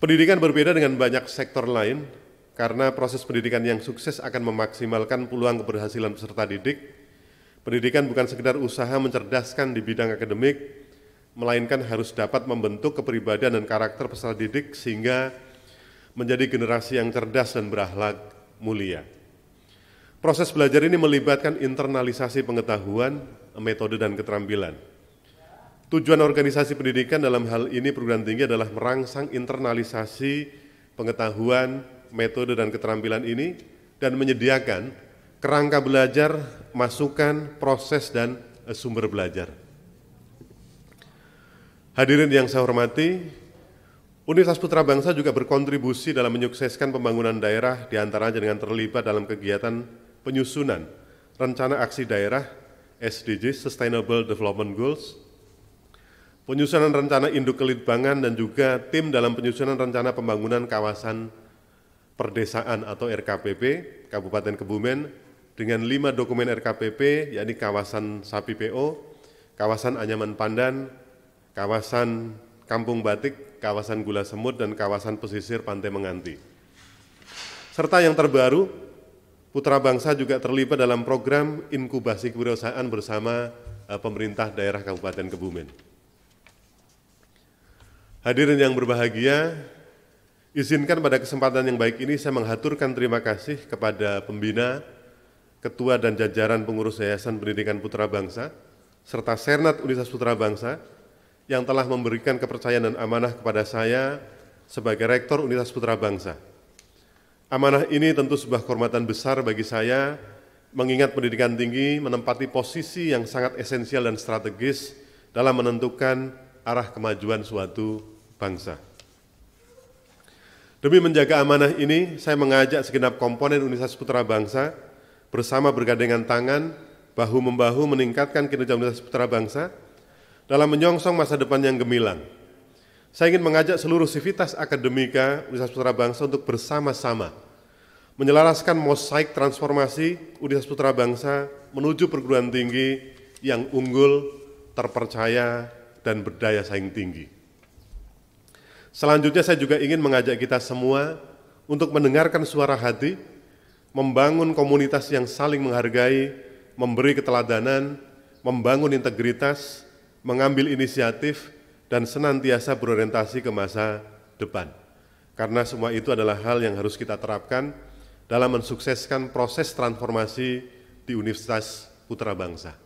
Pendidikan berbeda dengan banyak sektor lain, karena proses pendidikan yang sukses akan memaksimalkan peluang keberhasilan peserta didik. Pendidikan bukan sekedar usaha mencerdaskan di bidang akademik, melainkan harus dapat membentuk kepribadian dan karakter peserta didik sehingga menjadi generasi yang cerdas dan berakhlak mulia. Proses belajar ini melibatkan internalisasi pengetahuan, metode, dan keterampilan. Tujuan organisasi pendidikan dalam hal ini perguruan tinggi adalah merangsang internalisasi pengetahuan, metode, dan keterampilan ini dan menyediakan kerangka belajar, masukan, proses, dan sumber belajar. Hadirin yang saya hormati, Universitas Putra Bangsa juga berkontribusi dalam menyukseskan pembangunan daerah, diantaranya dengan terlibat dalam kegiatan penyusunan rencana aksi daerah SDGs (Sustainable Development Goals), penyusunan rencana induk kelitbangan, dan juga tim dalam penyusunan rencana pembangunan kawasan perdesaan atau RKPP Kabupaten Kebumen dengan 5 dokumen RKPP, yakni kawasan Sapi PO, kawasan Anyaman Pandan, kawasan Kampung Batik, kawasan Gula Semut, dan kawasan pesisir Pantai Menganti. Serta yang terbaru, Putra Bangsa juga terlibat dalam program inkubasi kewirausahaan bersama pemerintah daerah Kabupaten Kebumen. Hadirin yang berbahagia, izinkan pada kesempatan yang baik ini saya menghaturkan terima kasih kepada pembina, ketua, dan jajaran pengurus Yayasan Pendidikan Putra Bangsa, serta Senat Universitas Putra Bangsa yang telah memberikan kepercayaan dan amanah kepada saya sebagai Rektor Universitas Putra Bangsa. Amanah ini tentu sebuah kehormatan besar bagi saya, mengingat pendidikan tinggi menempati posisi yang sangat esensial dan strategis dalam menentukan arah kemajuan suatu bangsa. Demi menjaga amanah ini, saya mengajak segenap komponen Universitas Putra Bangsa bersama bergandengan tangan, bahu-membahu meningkatkan kinerja Universitas Putra Bangsa dalam menyongsong masa depan yang gemilang. saya ingin mengajak seluruh sivitas akademika Universitas Putra Bangsa untuk bersama-sama menyelaraskan mosaik transformasi Universitas Putra Bangsa menuju perguruan tinggi yang unggul, terpercaya, dan berdaya saing tinggi. Selanjutnya saya juga ingin mengajak kita semua untuk mendengarkan suara hati, membangun komunitas yang saling menghargai, memberi keteladanan, membangun integritas, mengambil inisiatif, dan senantiasa berorientasi ke masa depan. Karena semua itu adalah hal yang harus kita terapkan dalam mensukseskan proses transformasi di Universitas Putra Bangsa.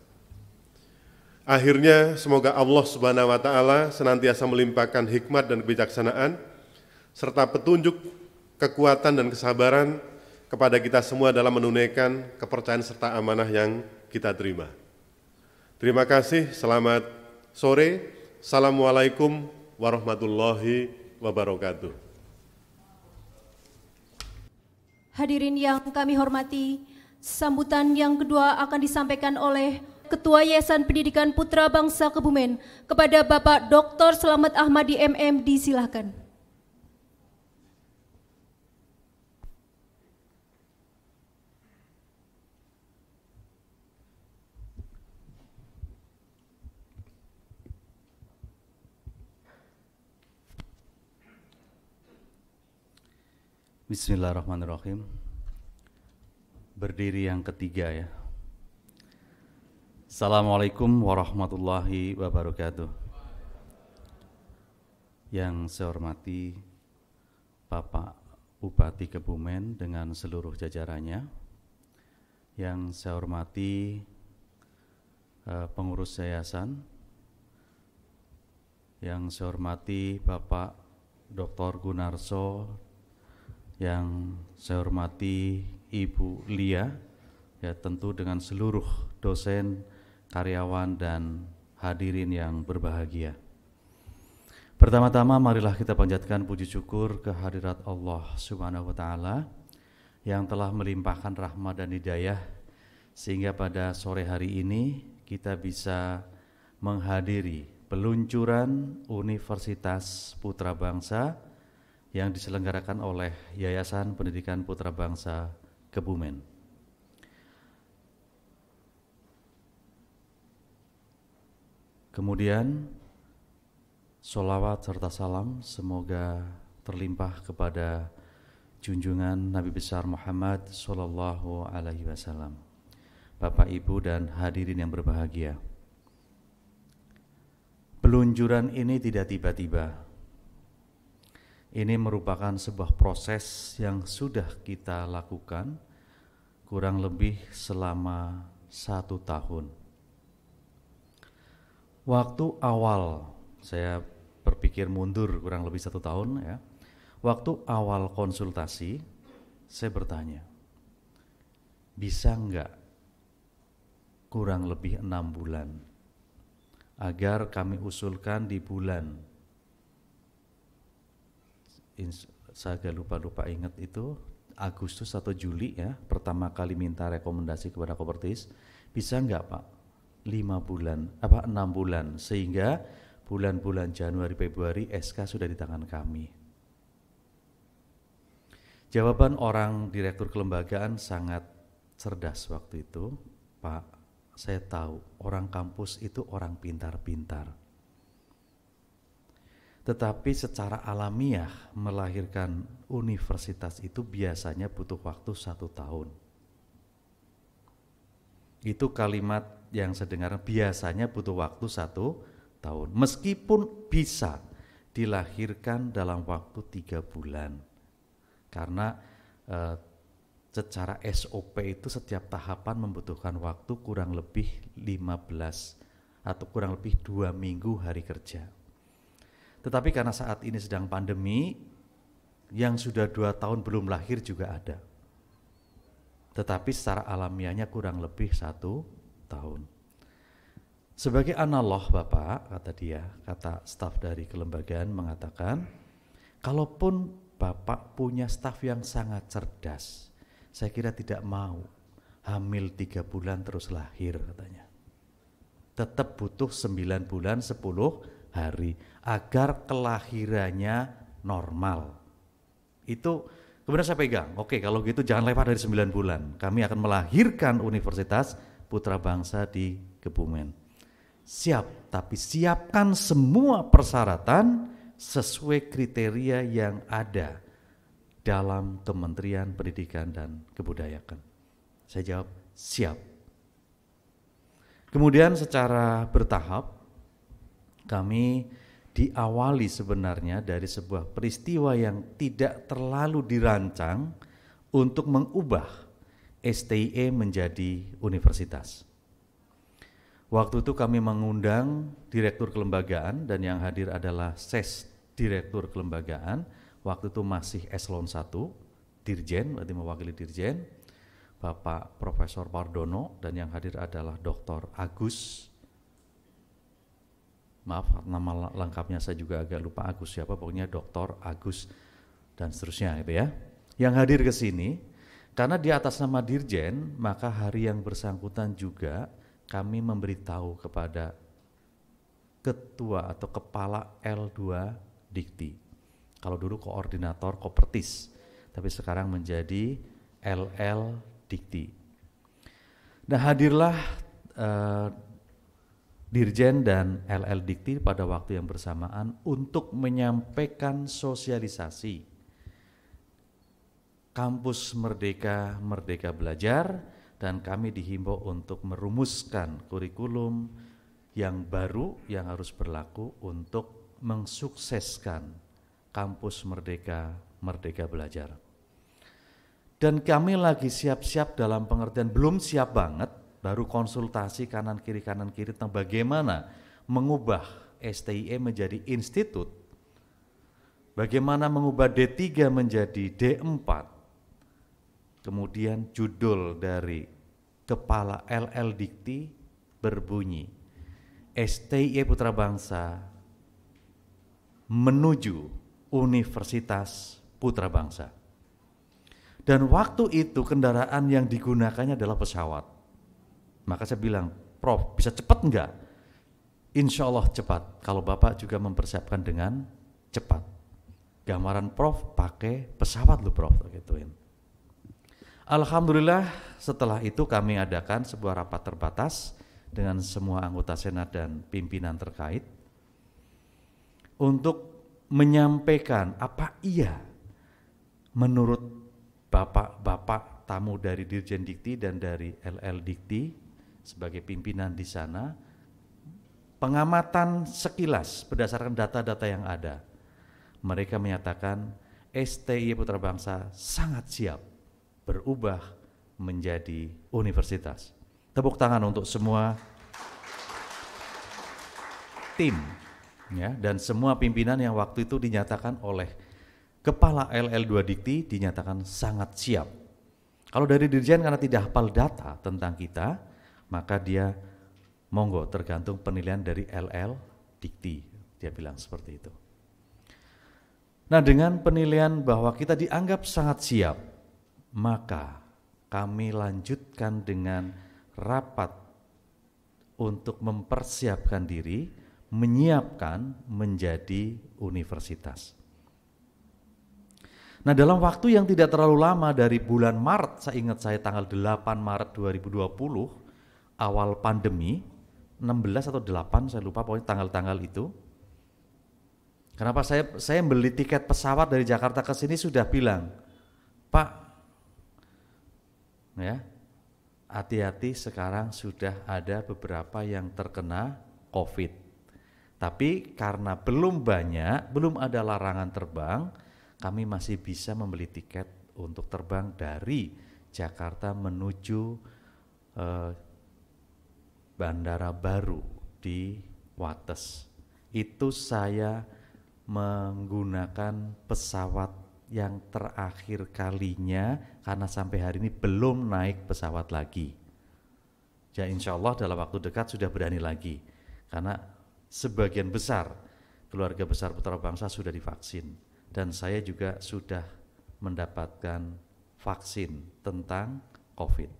Akhirnya, semoga Allah Subhanahu wa Ta'ala senantiasa melimpahkan hikmat dan kebijaksanaan, serta petunjuk, kekuatan, dan kesabaran kepada kita semua dalam menunaikan kepercayaan serta amanah yang kita terima. Terima kasih, selamat sore. Assalamualaikum warahmatullahi wabarakatuh. Hadirin yang kami hormati, sambutan yang kedua akan disampaikan oleh Ketua Yayasan Pendidikan Putra Bangsa Kebumen kepada Bapak Dr. Slamet Ahmadi MM, disilakan. Bismillahirrahmanirrahim. Berdiri yang ketiga ya. Assalamualaikum warahmatullahi wabarakatuh. Yang saya hormati Bapak Bupati Kebumen dengan seluruh jajarannya. Yang saya hormati pengurus yayasan. Yang saya hormati Bapak Dr. Gunarso. Yang saya hormati Ibu Lia, ya tentu dengan seluruh dosen, karyawan, dan hadirin yang berbahagia. Pertama-tama marilah kita panjatkan puji syukur kehadirat Allah Subhanahu wa Ta'ala yang telah melimpahkan rahmat dan hidayah sehingga pada sore hari ini kita bisa menghadiri peluncuran Universitas Putra Bangsa yang diselenggarakan oleh Yayasan Pendidikan Putra Bangsa Kebumen. Kemudian sholawat serta salam semoga terlimpah kepada junjungan Nabi besar Muhammad Sallallahu Alaihi Wasallam. Bapak, Ibu, dan hadirin yang berbahagia. Peluncuran ini tidak tiba-tiba. Ini merupakan sebuah proses yang sudah kita lakukan kurang lebih selama 1 tahun. Waktu awal, saya berpikir mundur kurang lebih 1 tahun ya. Waktu awal konsultasi, saya bertanya, bisa enggak kurang lebih 6 bulan agar kami usulkan di bulan, saya agak lupa ingat itu, Agustus atau Juli ya, pertama kali minta rekomendasi kepada Kopertis, bisa enggak Pak 6 bulan, sehingga bulan-bulan Januari Februari SK sudah di tangan kami. Jawaban orang direktur kelembagaan sangat cerdas waktu itu, Pak, saya tahu orang kampus itu orang pintar-pintar. Tetapi secara alamiah melahirkan universitas itu biasanya butuh waktu 1 tahun. Itu kalimat yang saya dengar, biasanya butuh waktu 1 tahun. Meskipun bisa dilahirkan dalam waktu 3 bulan. Karena secara SOP itu setiap tahapan membutuhkan waktu kurang lebih 15 atau kurang lebih 2 minggu hari kerja. Tetapi karena saat ini sedang pandemi, yang sudah 2 tahun belum lahir juga ada. Tetapi secara alamiahnya kurang lebih 1 tahun. Sebagai analog Bapak, kata staf dari kelembagaan mengatakan, kalaupun Bapak punya staf yang sangat cerdas, saya kira tidak mau hamil 3 bulan terus lahir katanya. Tetap butuh 9 bulan 10 hari agar kelahirannya normal. Itu kemudian saya pegang, oke kalau gitu jangan lewat dari 9 bulan. Kami akan melahirkan Universitas Putra Bangsa di Kebumen. Siap, tapi siapkan semua persyaratan sesuai kriteria yang ada dalam Kementerian Pendidikan dan Kebudayaan. Saya jawab, siap. Kemudian secara bertahap, kami diawali sebenarnya dari sebuah peristiwa yang tidak terlalu dirancang untuk mengubah STIE menjadi universitas. Waktu itu kami mengundang direktur kelembagaan dan yang hadir adalah SES direktur kelembagaan, waktu itu masih eselon 1, dirjen, berarti mewakili dirjen, Bapak Profesor Pardono, dan yang hadir adalah Dr. Agus. Maaf, nama lengkapnya saya juga agak lupa Agus siapa, pokoknya Dr. Agus dan seterusnya gitu ya. Yang hadir ke sini, karena di atas nama dirjen, maka hari yang bersangkutan juga kami memberitahu kepada ketua atau kepala L2 Dikti. Kalau dulu koordinator Kopertis, tapi sekarang menjadi LL Dikti. Nah hadirlah Dirjen dan LL Dikti pada waktu yang bersamaan untuk menyampaikan sosialisasi Kampus Merdeka, Merdeka Belajar, dan kami dihimbau untuk merumuskan kurikulum yang baru yang harus berlaku untuk mensukseskan Kampus Merdeka, Merdeka Belajar. Dan kami lagi siap-siap dalam pengertian belum siap banget, baru konsultasi kanan kiri tentang bagaimana mengubah STIE menjadi institut, bagaimana mengubah D3 menjadi D4. Kemudian judul dari kepala LL Dikti berbunyi STIE Putra Bangsa menuju Universitas Putra Bangsa. Dan waktu itu kendaraan yang digunakannya adalah pesawat. Maka saya bilang, Prof, bisa cepat enggak? Insya Allah cepat, kalau Bapak juga mempersiapkan dengan cepat. Gambaran Prof pakai pesawat loh Prof, gituin. Alhamdulillah setelah itu kami adakan sebuah rapat terbatas dengan semua anggota Senat dan pimpinan terkait untuk menyampaikan apa iya menurut Bapak-bapak tamu dari Dirjen Dikti dan dari LL Dikti sebagai pimpinan di sana, pengamatan sekilas berdasarkan data-data yang ada, mereka menyatakan STIE Putra Bangsa sangat siap berubah menjadi universitas. Tepuk tangan untuk semua tim ya, dan semua pimpinan yang waktu itu dinyatakan oleh Kepala LL2 Dikti dinyatakan sangat siap. Kalau dari Dirjen karena tidak hafal data tentang kita, maka dia monggo tergantung penilaian dari LL Dikti. Dia bilang seperti itu. Nah dengan penilaian bahwa kita dianggap sangat siap, maka kami lanjutkan dengan rapat untuk mempersiapkan diri, menyiapkan menjadi universitas. Nah dalam waktu yang tidak terlalu lama dari bulan Maret, saya ingat saya tanggal 8 Maret 2020, awal pandemi, 16 atau 8 saya lupa pokoknya tanggal-tanggal itu. Kenapa saya beli tiket pesawat dari Jakarta ke sini sudah bilang, Pak, ya hati-hati sekarang sudah ada beberapa yang terkena COVID. Tapi karena belum banyak, belum ada larangan terbang, kami masih bisa membeli tiket untuk terbang dari Jakarta menuju Bandara Baru di Wates. Itu saya menggunakan pesawat yang terakhir kalinya karena sampai hari ini belum naik pesawat lagi. Ya insya Allah dalam waktu dekat sudah berani lagi karena sebagian besar keluarga besar Putra Bangsa sudah divaksin. Dan saya juga sudah mendapatkan vaksin tentang COVID.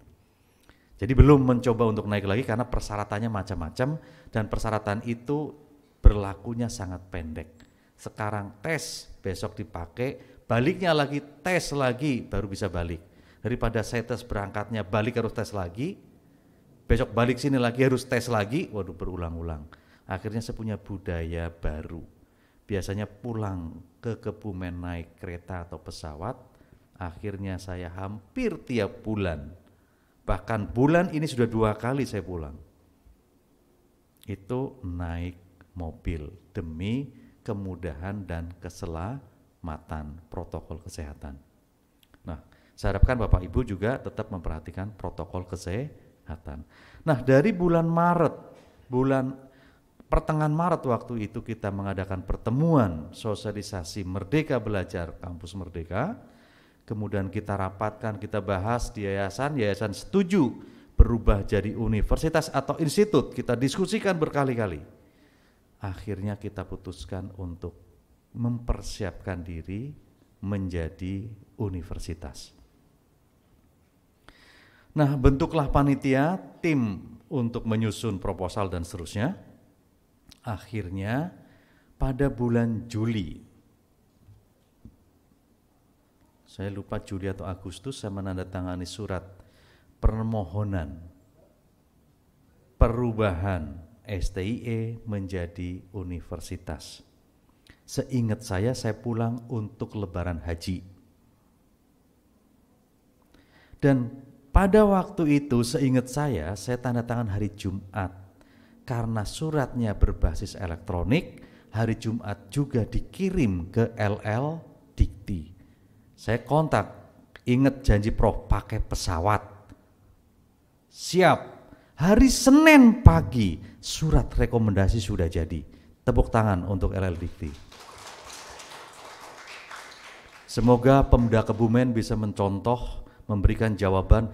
Jadi belum mencoba untuk naik lagi karena persyaratannya macam-macam dan persyaratan itu berlakunya sangat pendek. Sekarang tes, besok dipakai, baliknya lagi tes lagi baru bisa balik. Daripada saya tes berangkatnya balik harus tes lagi, besok balik sini lagi harus tes lagi, waduh berulang-ulang. Akhirnya saya punya budaya baru. Biasanya pulang ke Kebumen naik kereta atau pesawat, akhirnya saya hampir tiap bulan, bahkan bulan ini sudah 2 kali saya pulang, itu naik mobil demi kemudahan dan keselamatan protokol kesehatan. Nah, saya harapkan Bapak Ibu juga tetap memperhatikan protokol kesehatan. Nah, dari bulan Maret, pertengahan Maret waktu itu kita mengadakan pertemuan sosialisasi Merdeka Belajar Kampus Merdeka, kemudian kita rapatkan, kita bahas di yayasan setuju berubah jadi universitas atau institut, kita diskusikan berkali-kali. Akhirnya kita putuskan untuk mempersiapkan diri menjadi universitas. Nah, bentuklah panitia, tim untuk menyusun proposal dan seterusnya. Akhirnya pada bulan Juli, saya lupa Juli atau Agustus, saya menandatangani surat permohonan perubahan STIE menjadi universitas. Seingat saya pulang untuk lebaran haji. Dan pada waktu itu seingat saya tanda tangan hari Jumat. Karena suratnya berbasis elektronik, hari Jumat juga dikirim ke LL Dikti. Saya kontak, ingat janji Prof pakai pesawat. Siap, hari Senin pagi surat rekomendasi sudah jadi. Tepuk tangan untuk LL Dikti. Semoga Pemda Kebumen bisa mencontoh, memberikan jawaban.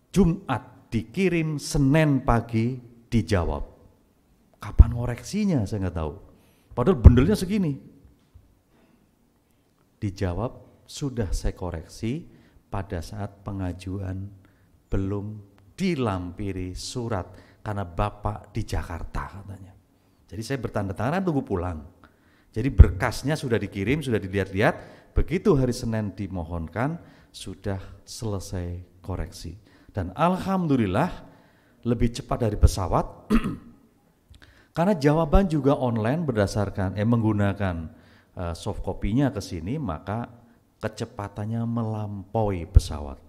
Jumat dikirim, Senin pagi dijawab. Kapan ngoreksinya saya nggak tahu. Padahal bendelnya segini. Dijawab, sudah saya koreksi pada saat pengajuan belum dilampiri surat karena Bapak di Jakarta katanya. Jadi saya bertanda tangan tunggu pulang. Jadi berkasnya sudah dikirim, sudah dilihat-lihat, begitu hari Senin dimohonkan sudah selesai koreksi. Dan alhamdulillah lebih cepat dari pesawat. Karena jawaban juga online berdasarkan menggunakan soft copy-nya ke sini, maka kecepatannya melampaui pesawat.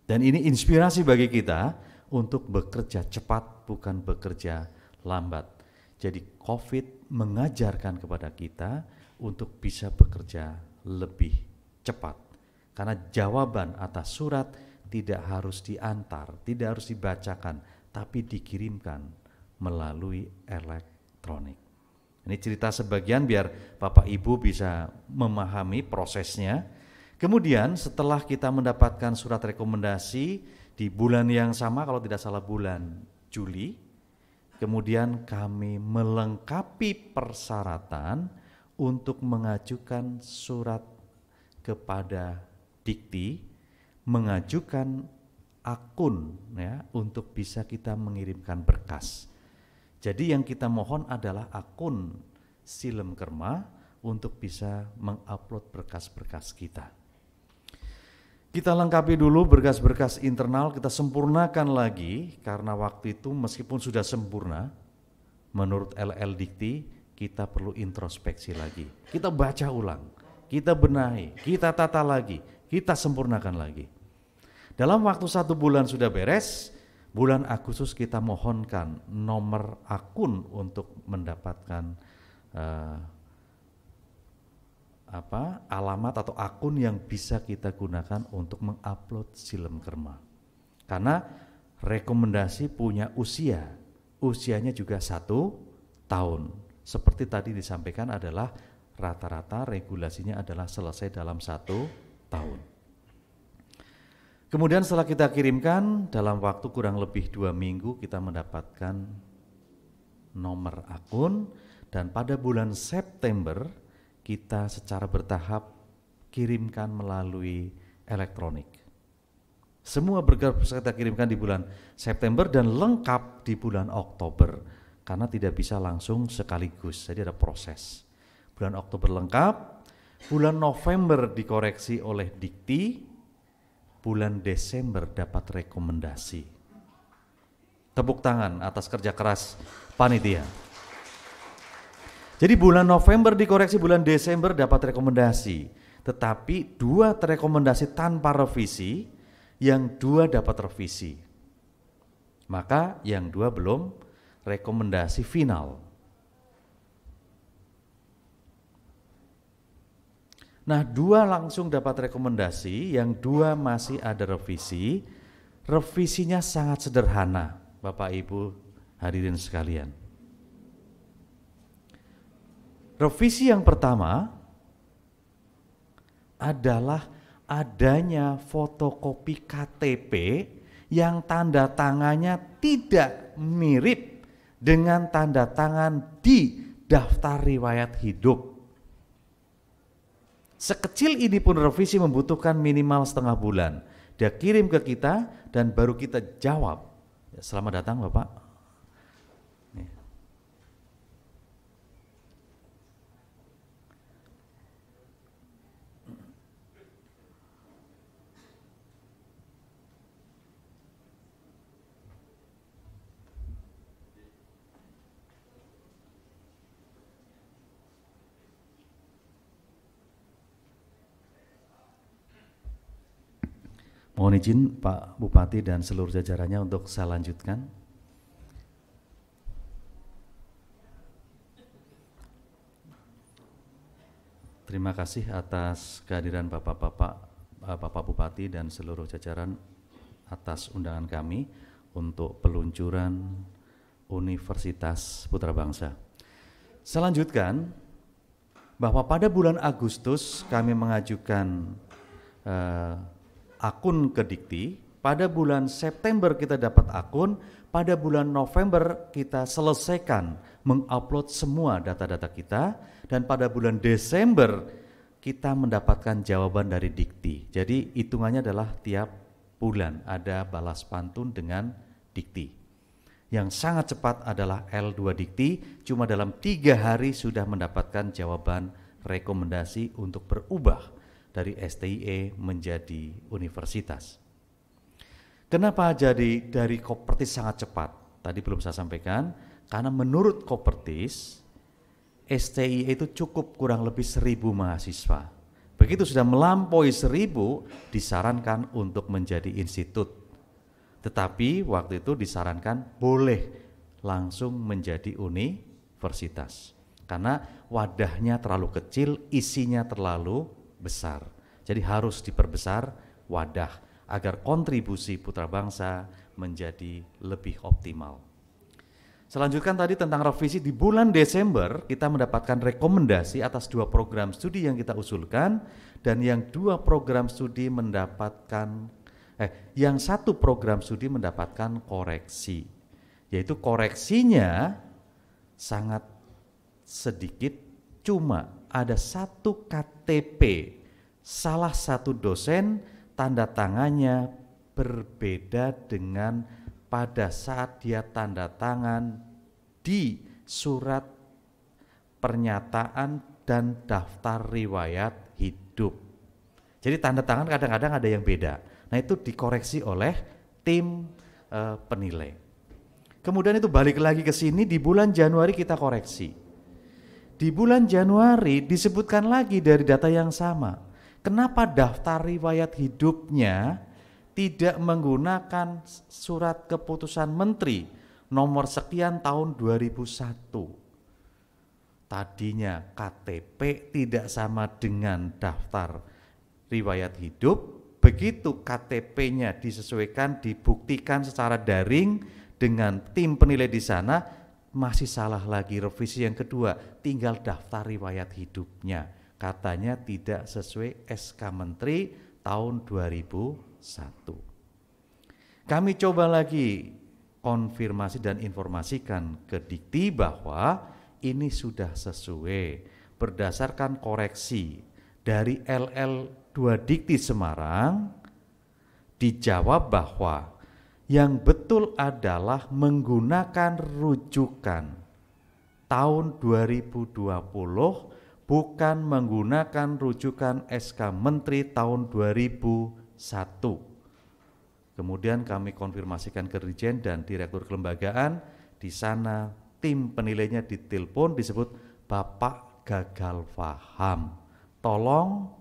Dan ini inspirasi bagi kita untuk bekerja cepat, bukan bekerja lambat. Jadi COVID mengajarkan kepada kita untuk bisa bekerja lebih cepat. Karena jawaban atas surat tidak harus diantar, tidak harus dibacakan, tapi dikirimkan melalui elektronik. Ini cerita sebagian biar Bapak Ibu bisa memahami prosesnya. Kemudian setelah kita mendapatkan surat rekomendasi di bulan yang sama, kalau tidak salah bulan Juli, kemudian kami melengkapi persyaratan untuk mengajukan surat kepada Dikti, mengajukan akun ya untuk bisa kita mengirimkan berkas. Jadi yang kita mohon adalah akun Silem Kerma untuk bisa mengupload berkas-berkas kita. Kita lengkapi dulu berkas-berkas internal, kita sempurnakan lagi karena waktu itu meskipun sudah sempurna, menurut LL Dikti kita perlu introspeksi lagi. Kita baca ulang, kita benahi, kita tata lagi, kita sempurnakan lagi. Dalam waktu 1 bulan sudah beres. Bulan Agustus kita mohonkan nomor akun untuk mendapatkan alamat atau akun yang bisa kita gunakan untuk mengupload Silem Kerma. Karena rekomendasi punya usianya juga 1 tahun. Seperti tadi disampaikan adalah rata-rata regulasinya adalah selesai dalam 1 tahun. Kemudian setelah kita kirimkan, dalam waktu kurang lebih 2 minggu kita mendapatkan nomor akun, dan pada bulan September kita secara bertahap kirimkan melalui elektronik. Semua berkas kita kirimkan di bulan September dan lengkap di bulan Oktober. karena tidak bisa langsung sekaligus, jadi ada proses. Bulan Oktober lengkap, bulan November dikoreksi oleh dikti, bulan Desember dapat rekomendasi. Tepuk tangan atas kerja keras panitia. Jadi bulan November dikoreksi, bulan Desember dapat rekomendasi. Tetapi 2 terrekomendasi tanpa revisi, yang 2 dapat revisi. Maka yang 2 belum rekomendasi final. Nah, 2 langsung dapat rekomendasi, yang 2 masih ada revisi. Revisinya sangat sederhana, Bapak Ibu hadirin sekalian. Revisi yang pertama adalah adanya fotokopi KTP yang tanda tangannya tidak mirip dengan tanda tangan di daftar riwayat hidup. Sekecil ini pun revisi membutuhkan minimal setengah bulan. Dia kirim ke kita dan baru kita jawab. Selamat datang Bapak. Mohon izin Pak Bupati dan seluruh jajarannya untuk saya lanjutkan. Terima kasih atas kehadiran Bapak Bupati dan seluruh jajaran atas undangan kami untuk peluncuran Universitas Putra Bangsa. Saya lanjutkan bahwa pada bulan Agustus kami mengajukan akun ke Dikti, pada bulan September kita dapat akun, pada bulan November kita selesaikan mengupload semua data-data kita, dan pada bulan Desember kita mendapatkan jawaban dari Dikti. Jadi hitungannya adalah tiap bulan ada balas pantun dengan Dikti. Yang sangat cepat adalah L2 Dikti, cuma dalam 3 hari sudah mendapatkan jawaban rekomendasi untuk berubah dari STIE menjadi universitas. Kenapa jadi dari Kopertis sangat cepat? Tadi belum saya sampaikan, karena menurut Kopertis, STIE itu cukup kurang lebih 1.000 mahasiswa. Begitu sudah melampaui 1.000, disarankan untuk menjadi institut. Tetapi waktu itu disarankan boleh langsung menjadi universitas. Karena wadahnya terlalu kecil, isinya terlalu besar. Jadi harus diperbesar wadah agar kontribusi putra bangsa menjadi lebih optimal. Selanjutkan tadi tentang revisi, di bulan Desember kita mendapatkan rekomendasi atas 2 program studi yang kita usulkan, dan yang 2 program studi mendapatkan yang 1 program studi mendapatkan koreksi, yaitu koreksinya sangat sedikit, cuma ada 1 KTP salah satu dosen tanda tangannya berbeda dengan pada saat dia tanda tangan di surat pernyataan dan daftar riwayat hidup. Jadi tanda tangan kadang-kadang ada yang beda. Nah itu dikoreksi oleh tim penilai. Kemudian itu balik lagi ke sini, di bulan Januari kita koreksi. Di bulan Januari disebutkan lagi dari data yang sama. Kenapa daftar riwayat hidupnya tidak menggunakan surat keputusan menteri nomor sekian tahun 2001? Tadinya KTP tidak sama dengan daftar riwayat hidup, begitu KTP-nya disesuaikan, dibuktikan secara daring dengan tim penilai di sana, masih salah lagi. Revisi yang kedua, tinggal daftar riwayat hidupnya, katanya tidak sesuai SK Menteri tahun 2001. Kami coba lagi konfirmasi dan informasikan ke Dikti bahwa ini sudah sesuai berdasarkan koreksi dari LL2 Dikti Semarang. Dijawab bahwa yang betul adalah menggunakan rujukan tahun 2020, bukan menggunakan rujukan SK Menteri tahun 2001. Kemudian kami konfirmasikan ke Dirjen dan Direktur Kelembagaan, di sana tim penilainya ditelepon disebut Bapak gagal paham. Tolong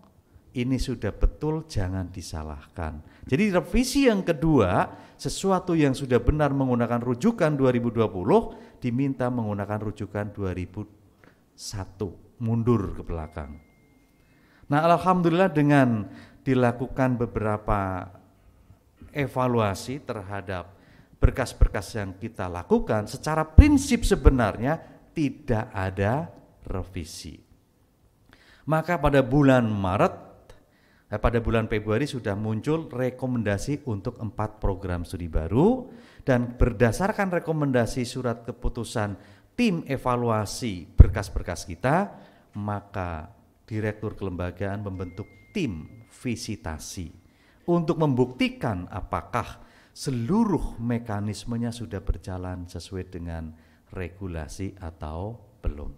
ini sudah betul, jangan disalahkan. Jadi revisi yang kedua, sesuatu yang sudah benar menggunakan rujukan 2020 diminta menggunakan rujukan 2001, mundur ke belakang. Nah, alhamdulillah dengan dilakukan beberapa evaluasi terhadap berkas-berkas yang kita lakukan, secara prinsip sebenarnya tidak ada revisi. Maka pada bulan Februari sudah muncul rekomendasi untuk 4 program studi baru, dan berdasarkan rekomendasi surat keputusan tim evaluasi berkas-berkas kita, maka Direktur Kelembagaan membentuk tim visitasi untuk membuktikan apakah seluruh mekanismenya sudah berjalan sesuai dengan regulasi atau belum.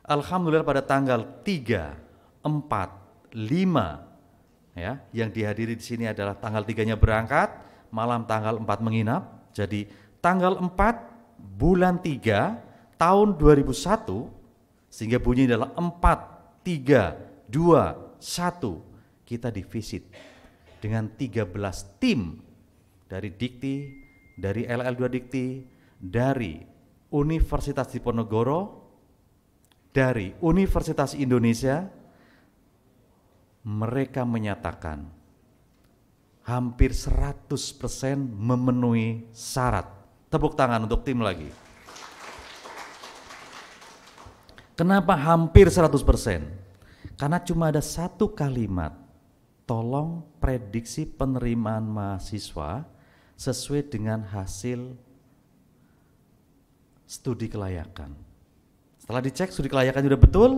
Alhamdulillah pada tanggal 3, 4, 5 ya, yang dihadiri di sini adalah tanggal 3-nya berangkat, malam tanggal 4 menginap. Jadi tanggal 4 bulan 3 tahun 2001, sehingga bunyi adalah 4, 3, 2, 1, kita divisit dengan 13 tim dari Dikti, dari LL2 Dikti, dari Universitas Diponegoro, dari Universitas Indonesia. Mereka menyatakan hampir 100% memenuhi syarat. Tepuk tangan untuk tim lagi. Kenapa hampir 100%? Karena cuma ada satu kalimat, tolong prediksi penerimaan mahasiswa sesuai dengan hasil studi kelayakan. Setelah dicek studi kelayakan sudah betul,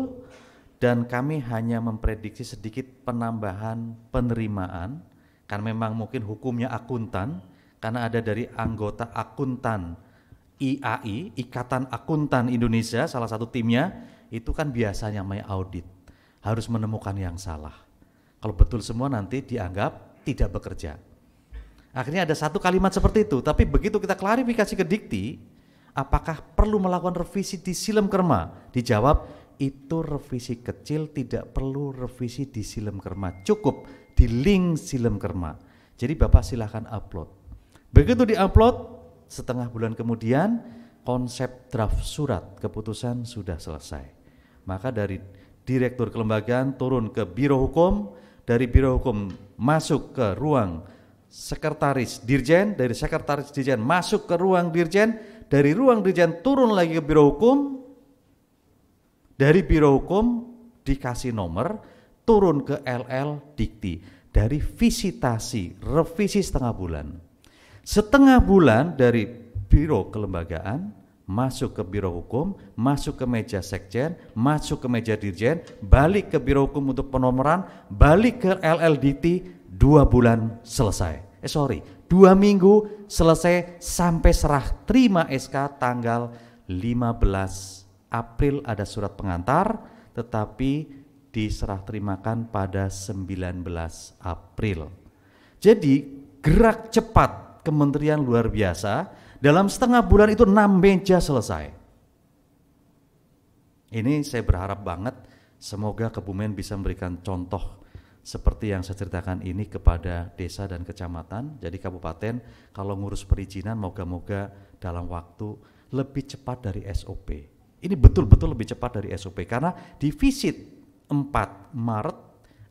dan kami hanya memprediksi sedikit penambahan penerimaan, karena memang mungkin hukumnya akuntan, karena ada dari anggota akuntan IAI, Ikatan Akuntan Indonesia, salah satu timnya, itu kan biasanya namanya audit, harus menemukan yang salah. Kalau betul semua nanti dianggap tidak bekerja. Akhirnya ada satu kalimat seperti itu, tapi begitu kita klarifikasi ke Dikti, apakah perlu melakukan revisi di Silem Kerma? Dijawab, itu revisi kecil, tidak perlu revisi di Silem Kerma, cukup di link Silem Kerma. Jadi Bapak silahkan upload. Begitu diupload, setengah bulan kemudian konsep draft surat keputusan sudah selesai. Maka dari Direktur Kelembagaan turun ke Biro Hukum, dari Biro Hukum masuk ke ruang Sekretaris Dirjen, dari Sekretaris Dirjen masuk ke ruang Dirjen, dari ruang Dirjen turun lagi ke Biro Hukum, dari Biro Hukum dikasih nomor, turun ke LL Dikti. Dari visitasi, revisi setengah bulan. Setengah bulan dari Biro Kelembagaan, masuk ke Biro Hukum, masuk ke meja Sekjen, masuk ke meja Dirjen, balik ke Biro Hukum untuk penomoran, balik ke LL Dikti, 2 bulan selesai. 2 minggu selesai sampai serah terima SK tanggal 15 April ada surat pengantar, tetapi diserah terimakan pada 19 April. Jadi gerak cepat kementerian luar biasa, dalam setengah bulan itu 6 meja selesai. Ini saya berharap banget semoga Kebumen bisa memberikan contoh seperti yang saya ceritakan ini kepada desa dan kecamatan. Jadi kabupaten kalau ngurus perizinan moga-moga dalam waktu lebih cepat dari SOP. Ini betul-betul lebih cepat dari SOP, karena di visit 4 Maret,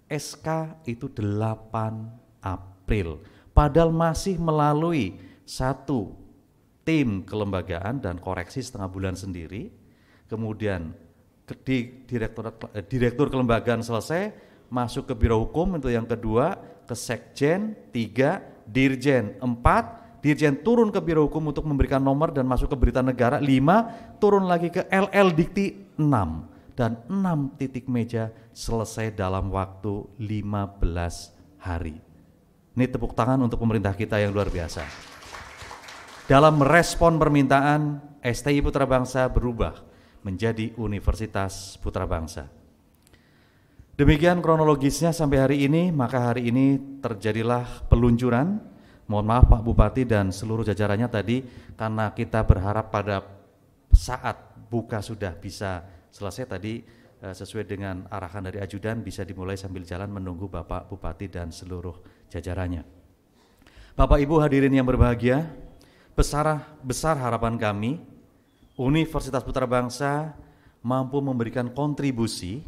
SK itu 8 April. Padahal masih melalui satu tim kelembagaan dan koreksi setengah bulan sendiri. Kemudian Direktur Kelembagaan selesai, masuk ke Biro Hukum itu yang kedua, ke Sekjen 3, Dirjen 4, Dirjen turun ke Biro Hukum untuk memberikan nomor dan masuk ke Berita Negara 5, turun lagi ke LL Dikti 6, dan 6 titik meja selesai dalam waktu 15 hari. Ini tepuk tangan untuk pemerintah kita yang luar biasa. Dalam merespon permintaan, STI Putra Bangsa berubah menjadi Universitas Putra Bangsa. Demikian kronologisnya sampai hari ini, maka hari ini terjadilah peluncuran. Mohon maaf Pak Bupati dan seluruh jajarannya tadi, karena kita berharap pada saat buka sudah bisa selesai tadi, sesuai dengan arahan dari ajudan bisa dimulai sambil jalan menunggu Bapak Bupati dan seluruh jajarannya. Bapak Ibu hadirin yang berbahagia, besar harapan kami Universitas Putra Bangsa mampu memberikan kontribusi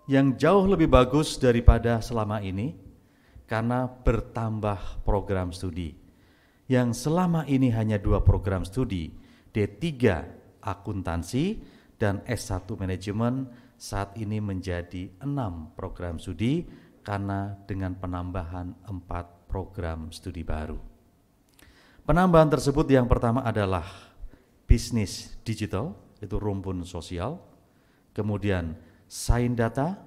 yang jauh lebih bagus daripada selama ini karena bertambah program studi. Yang selama ini hanya 2 program studi, D3 akuntansi dan S1 manajemen, saat ini menjadi 6 program studi karena dengan penambahan 4 program studi baru. Penambahan tersebut yang pertama adalah bisnis digital, itu rumpun sosial, kemudian sains data,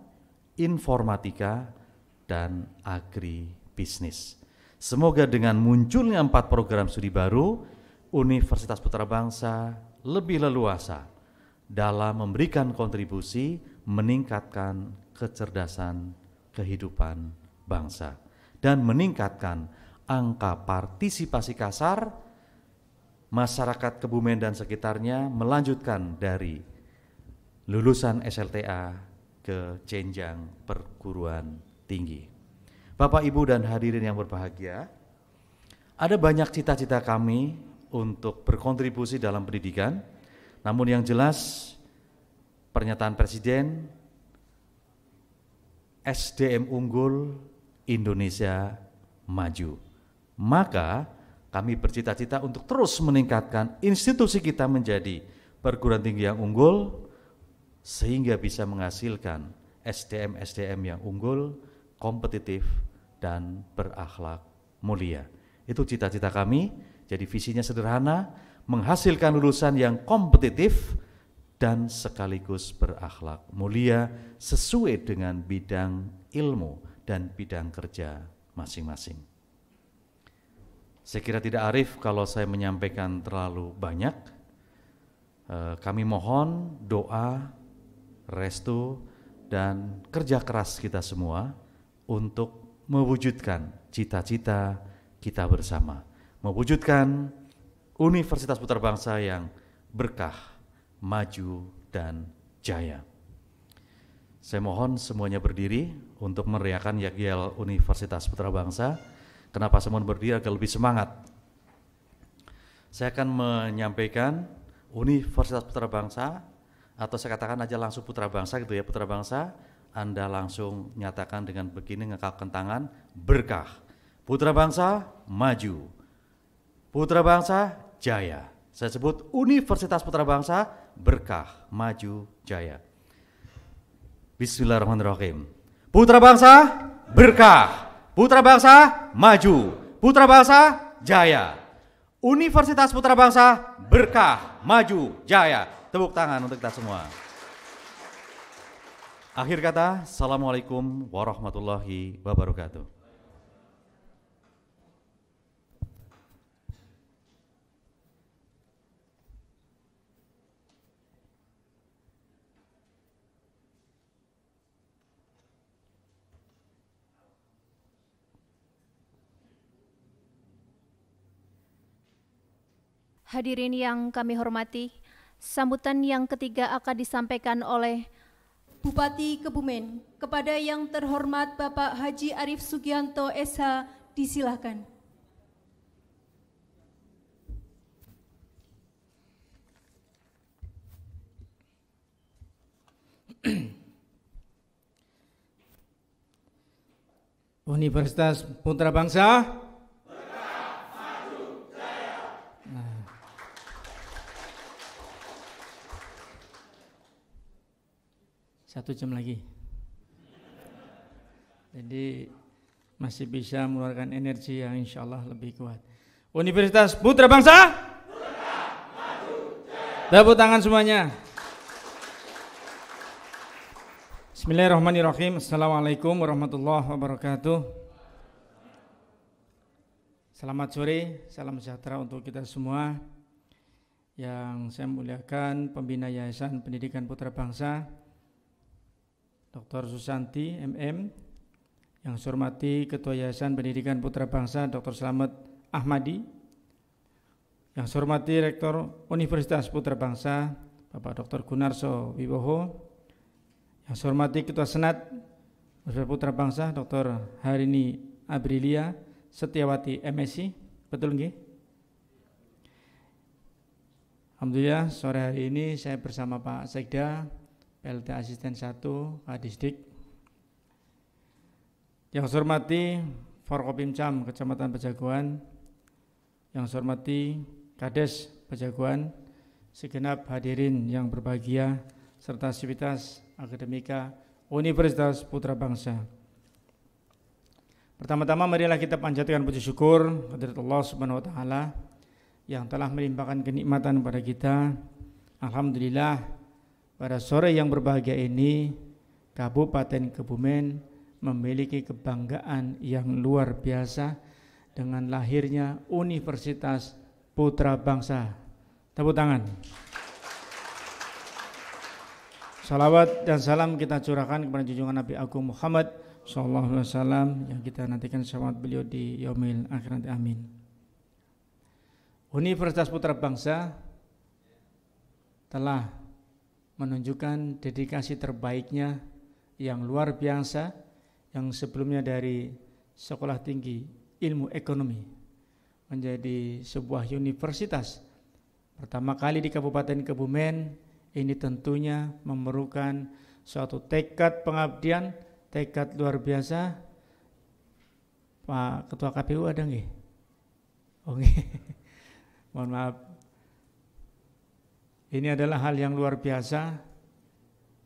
informatika, dan agribisnis. Semoga dengan munculnya 4 program studi baru, Universitas Putra Bangsa lebih leluasa dalam memberikan kontribusi meningkatkan kecerdasan kehidupan bangsa dan meningkatkan angka partisipasi kasar masyarakat Kebumen dan sekitarnya melanjutkan dari lulusan SLTA ke jenjang perguruan tinggi. Bapak, Ibu, dan hadirin yang berbahagia, ada banyak cita-cita kami untuk berkontribusi dalam pendidikan, namun yang jelas pernyataan Presiden SDM unggul, Indonesia maju. Maka kami bercita-cita untuk terus meningkatkan institusi kita menjadi perguruan tinggi yang unggul sehingga bisa menghasilkan SDM-SDM yang unggul, kompetitif, dan berakhlak mulia. Itu cita-cita kami, jadi visinya sederhana, menghasilkan lulusan yang kompetitif dan sekaligus berakhlak mulia sesuai dengan bidang ilmu dan bidang kerja masing-masing. Saya kira tidak arif kalau saya menyampaikan terlalu banyak. Kami mohon doa, restu, dan kerja keras kita semua untuk mewujudkan cita-cita kita bersama, mewujudkan Universitas Putra Bangsa yang berkah, maju, dan jaya. Saya mohon semuanya berdiri untuk meriahkan Yagyel Universitas Putra Bangsa. Kenapa semua berdiri agar lebih semangat? Saya akan menyampaikan Universitas Putra Bangsa, atau saya katakan aja langsung Putra Bangsa gitu ya, Putra Bangsa, Anda langsung nyatakan dengan begini, ngekakkan tangan, berkah. Putra Bangsa maju, Putra Bangsa jaya. Saya sebut Universitas Putra Bangsa, berkah, maju, jaya. Bismillahirrahmanirrahim. Putra Bangsa berkah, Putra Bangsa maju, Putra Bangsa jaya. Universitas Putra Bangsa berkah, maju, jaya. Tepuk tangan untuk kita semua. Akhir kata, Assalamualaikum warahmatullahi wabarakatuh. Hadirin yang kami hormati, sambutan yang ketiga akan disampaikan oleh Bupati Kebumen kepada yang terhormat Bapak Haji Arif Sugianto SH, disilahkan. Universitas Putra Bangsa. Satu jam lagi, jadi masih bisa mengeluarkan energi yang insya Allah lebih kuat. Universitas Putra Bangsa, tepuk tangan semuanya. Bismillahirrahmanirrahim. Assalamualaikum warahmatullahi wabarakatuh. Selamat sore, salam sejahtera untuk kita semua. Yang saya muliakan Pembina Yayasan Pendidikan Putra Bangsa Dr. Susanti MM, yang saya hormati Ketua Yayasan Pendidikan Putra Bangsa Dr. Slamet Ahmadi, yang saya hormati Rektor Universitas Putra Bangsa Bapak Dr. Gunarso Wibowo, yang saya hormati Ketua Senat Universitas Putra Bangsa Dr. Harini Abrilia Setiawati MSc, betul nggih? Alhamdulillah sore hari ini saya bersama Pak Sekda PLT Asisten 1 Kadisdik. Yang saya hormati Forkopimcam Kecamatan Pejaguan, yang saya hormati Kades Pejaguan, segenap hadirin yang berbahagia serta sivitas akademika Universitas Putra Bangsa. Pertama-tama marilah kita panjatkan puji syukur kepada Allah Subhanahu wa taala yang telah melimpahkan kenikmatan kepada kita. Alhamdulillah, pada sore yang berbahagia ini Kabupaten Kebumen memiliki kebanggaan yang luar biasa dengan lahirnya Universitas Putra Bangsa. Tepuk tangan. Salawat dan salam kita curahkan kepada junjungan Nabi Agung Muhammad sallallahu alaihi wasallam yang kita nantikan syafaat beliau di yaumil akhir nanti, amin. Universitas Putra Bangsa telah menunjukkan dedikasi terbaiknya yang luar biasa, yang sebelumnya dari Sekolah Tinggi Ilmu Ekonomi menjadi sebuah universitas pertama kali di Kabupaten Kebumen. Ini tentunya memerlukan suatu tekad pengabdian, tekad luar biasa. Pak Ketua KPU ada nggih? Oh nggih. Mohon maaf. Ini adalah hal yang luar biasa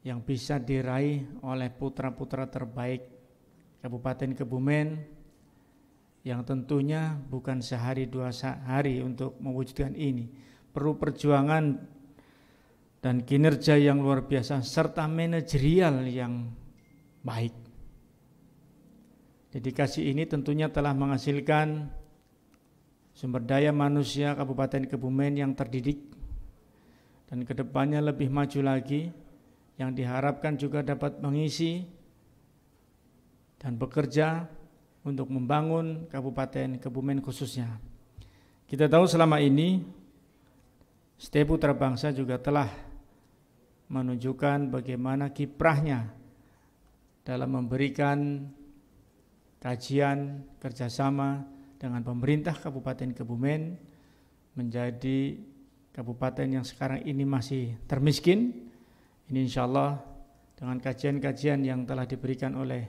yang bisa diraih oleh putra-putra terbaik Kabupaten Kebumen, yang tentunya bukan sehari dua hari untuk mewujudkan ini. Perlu perjuangan dan kinerja yang luar biasa serta manajerial yang baik. Dedikasi ini tentunya telah menghasilkan sumber daya manusia Kabupaten Kebumen yang terdidik dan kedepannya lebih maju lagi, yang diharapkan juga dapat mengisi dan bekerja untuk membangun Kabupaten Kebumen khususnya. Kita tahu selama ini ST Putra Bangsa juga telah menunjukkan bagaimana kiprahnya dalam memberikan kajian kerjasama dengan pemerintah Kabupaten Kebumen menjadi kabupaten yang sekarang ini masih termiskin. Ini insya Allah dengan kajian-kajian yang telah diberikan oleh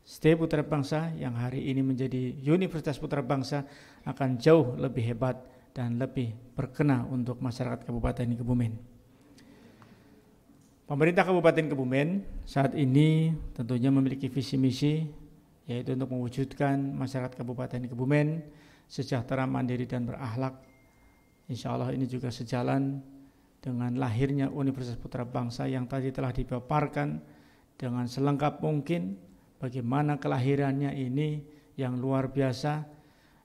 ST Putra Bangsa yang hari ini menjadi Universitas Putra Bangsa akan jauh lebih hebat dan lebih berkena untuk masyarakat Kabupaten Kebumen. Pemerintah Kabupaten Kebumen saat ini tentunya memiliki visi misi, yaitu untuk mewujudkan masyarakat Kabupaten Kebumen sejahtera, mandiri dan berakhlak. Insya Allah ini juga sejalan dengan lahirnya Universitas Putra Bangsa yang tadi telah dipaparkan dengan selengkap mungkin bagaimana kelahirannya ini yang luar biasa,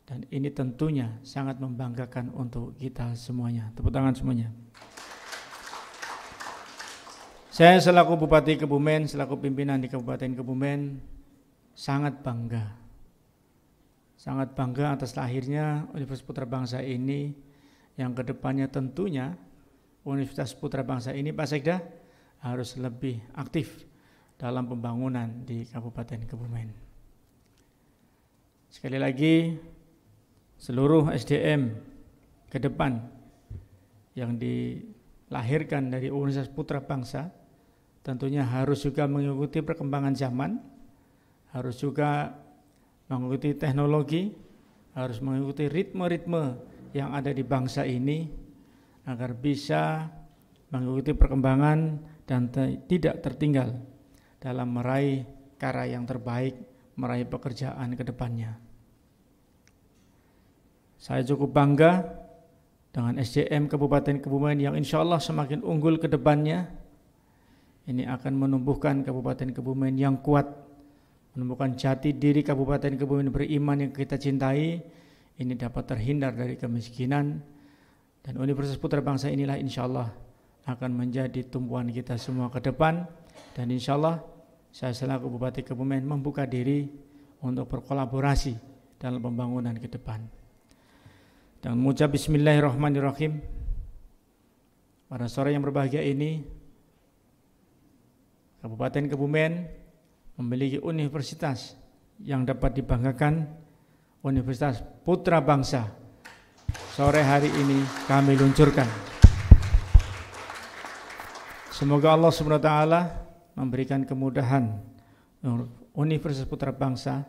dan ini tentunya sangat membanggakan untuk kita semuanya. Tepuk tangan semuanya. Saya selaku Bupati Kebumen, selaku pimpinan di Kabupaten Kebumen sangat bangga atas lahirnya Universitas Putra Bangsa ini, yang kedepannya tentunya Universitas Putra Bangsa ini Pak Sekda harus lebih aktif dalam pembangunan di Kabupaten Kebumen. Sekali lagi, seluruh SDM ke depan yang dilahirkan dari Universitas Putra Bangsa tentunya harus juga mengikuti perkembangan zaman, harus juga mengikuti teknologi, harus mengikuti ritme-ritme yang ada di bangsa ini agar bisa mengikuti perkembangan dan tidak tertinggal dalam meraih karya yang terbaik, meraih pekerjaan ke depannya. Saya cukup bangga dengan SDM Kabupaten Kebumen yang insya Allah semakin unggul ke depannya. Ini akan menumbuhkan Kabupaten Kebumen yang kuat, menumbuhkan jati diri Kabupaten Kebumen beriman yang kita cintai. ini dapat terhindar dari kemiskinan, dan Universitas Putra Bangsa inilah insya Allah akan menjadi tumpuan kita semua ke depan. Dan insya Allah saya selaku Bupati Kebumen membuka diri untuk berkolaborasi dalam pembangunan ke depan. Dan mengucap Bismillahirrahmanirrahim. Pada sore yang berbahagia ini, Kabupaten Kebumen memiliki universitas yang dapat dibanggakan, Universitas Putra Bangsa. Sore hari ini kami luncurkan. Semoga Allah SWT memberikan kemudahan Universitas Putra Bangsa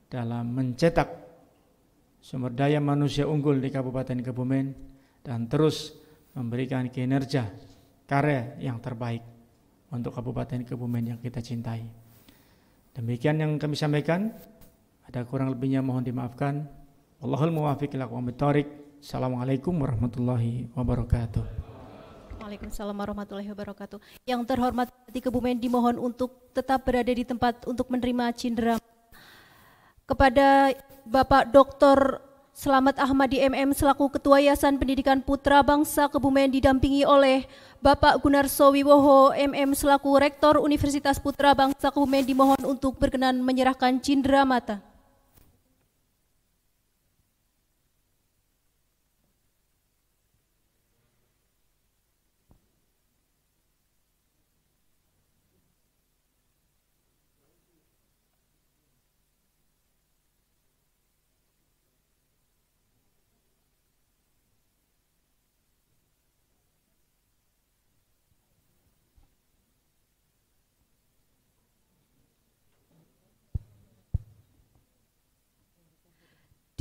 dalam mencetak sumber daya manusia unggul di Kabupaten Kebumen dan terus memberikan kinerja karya yang terbaik untuk Kabupaten Kebumen yang kita cintai. Demikian yang kami sampaikan. Ada kurang lebihnya mohon dimaafkan. Wallahul muwaffiq ila aqwamit thoriq. Assalamualaikum warahmatullahi wabarakatuh. Waalaikumsalam warahmatullahi wabarakatuh. Yang terhormat Bupati Kebumen dimohon untuk tetap berada di tempat untuk menerima cindera. Kepada Bapak Dr. Slamet Ahmadi MM selaku Ketua Yayasan Pendidikan Putra Bangsa Kebumen didampingi oleh Bapak Gunarso Wiwoho MM selaku Rektor Universitas Putra Bangsa Kebumen dimohon untuk berkenan menyerahkan cindera mata.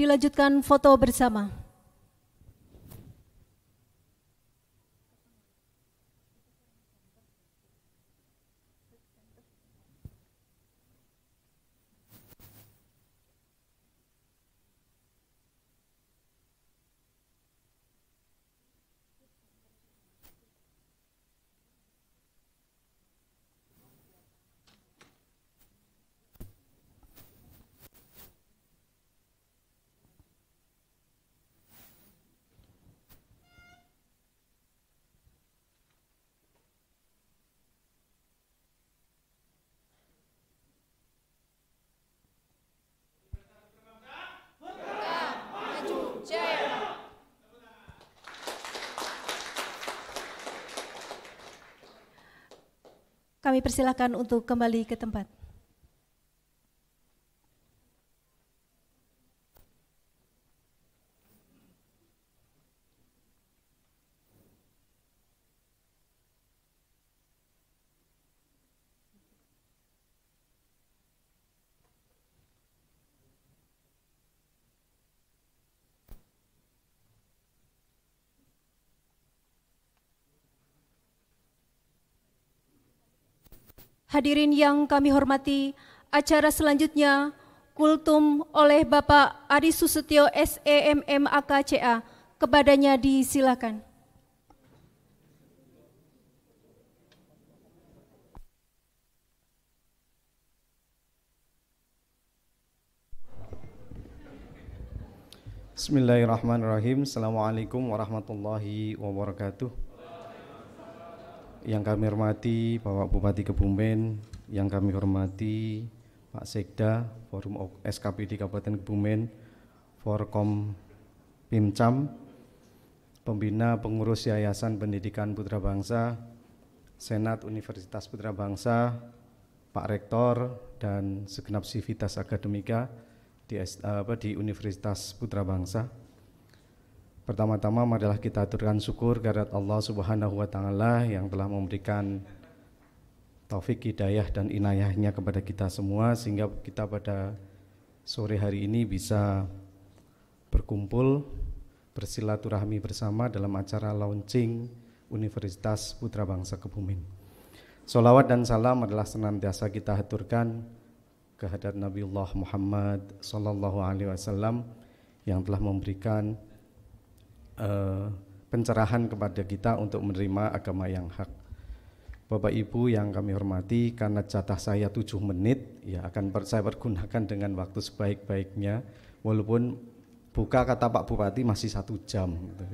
Dilanjutkan foto bersama. Kami persilakan untuk kembali ke tempat. Hadirin yang kami hormati, acara selanjutnya kultum oleh Bapak Ari Susetyo SEMM AKCA. Kepadanya disilakan. Bismillahirrahmanirrahim. Assalamualaikum warahmatullahi wabarakatuh. Yang kami hormati Bapak Bupati Kebumen, yang kami hormati Pak Sekda, Forum SKPD Kabupaten Kebumen, Forkom Pimcam, Pembina Pengurus Yayasan Pendidikan Putra Bangsa, Senat Universitas Putra Bangsa, Pak Rektor, dan segenap sivitas akademika di Universitas Putra Bangsa. Pertama-tama marilah kita aturkan syukur kehadirat Allah Subhanahu wa Ta'ala yang telah memberikan taufik, hidayah, dan inayahnya kepada kita semua sehingga kita pada sore hari ini bisa berkumpul bersilaturahmi bersama dalam acara launching Universitas Putra Bangsa Kebumen. Sholawat dan salam adalah senantiasa kita haturkan kehadirat Nabiullah Muhammad Sallallahu Alaihi Wasallam yang telah memberikan pencerahan kepada kita untuk menerima agama yang hak. Bapak Ibu yang kami hormati, karena jatah saya 7 menit, ya akan saya pergunakan dengan waktu sebaik-baiknya, walaupun buka kata Pak Bupati masih 1 jam gitu.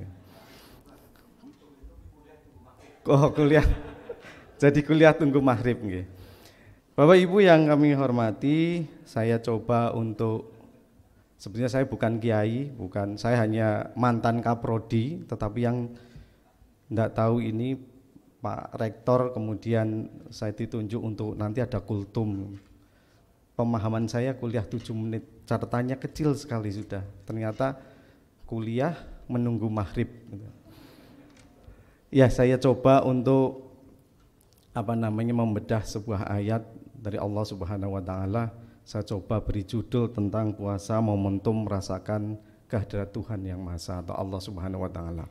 Oh kuliah, jadi kuliah tunggu maghrib nggih. Bapak Ibu yang kami hormati, saya coba untuk, sebenarnya saya bukan kiai, saya hanya mantan kaprodi, tetapi yang tidak tahu ini Pak Rektor kemudian saya ditunjuk untuk nanti ada kultum. Pemahaman saya kuliah 7 menit, catatannya kecil sekali sudah. Ternyata kuliah menunggu maghrib. Ya, saya coba untuk membedah sebuah ayat dari Allah Subhanahu wa taala. Saya coba beri judul tentang puasa momentum merasakan kehadirat Tuhan yang Maha Esa atau Allah Subhanahu wa taala.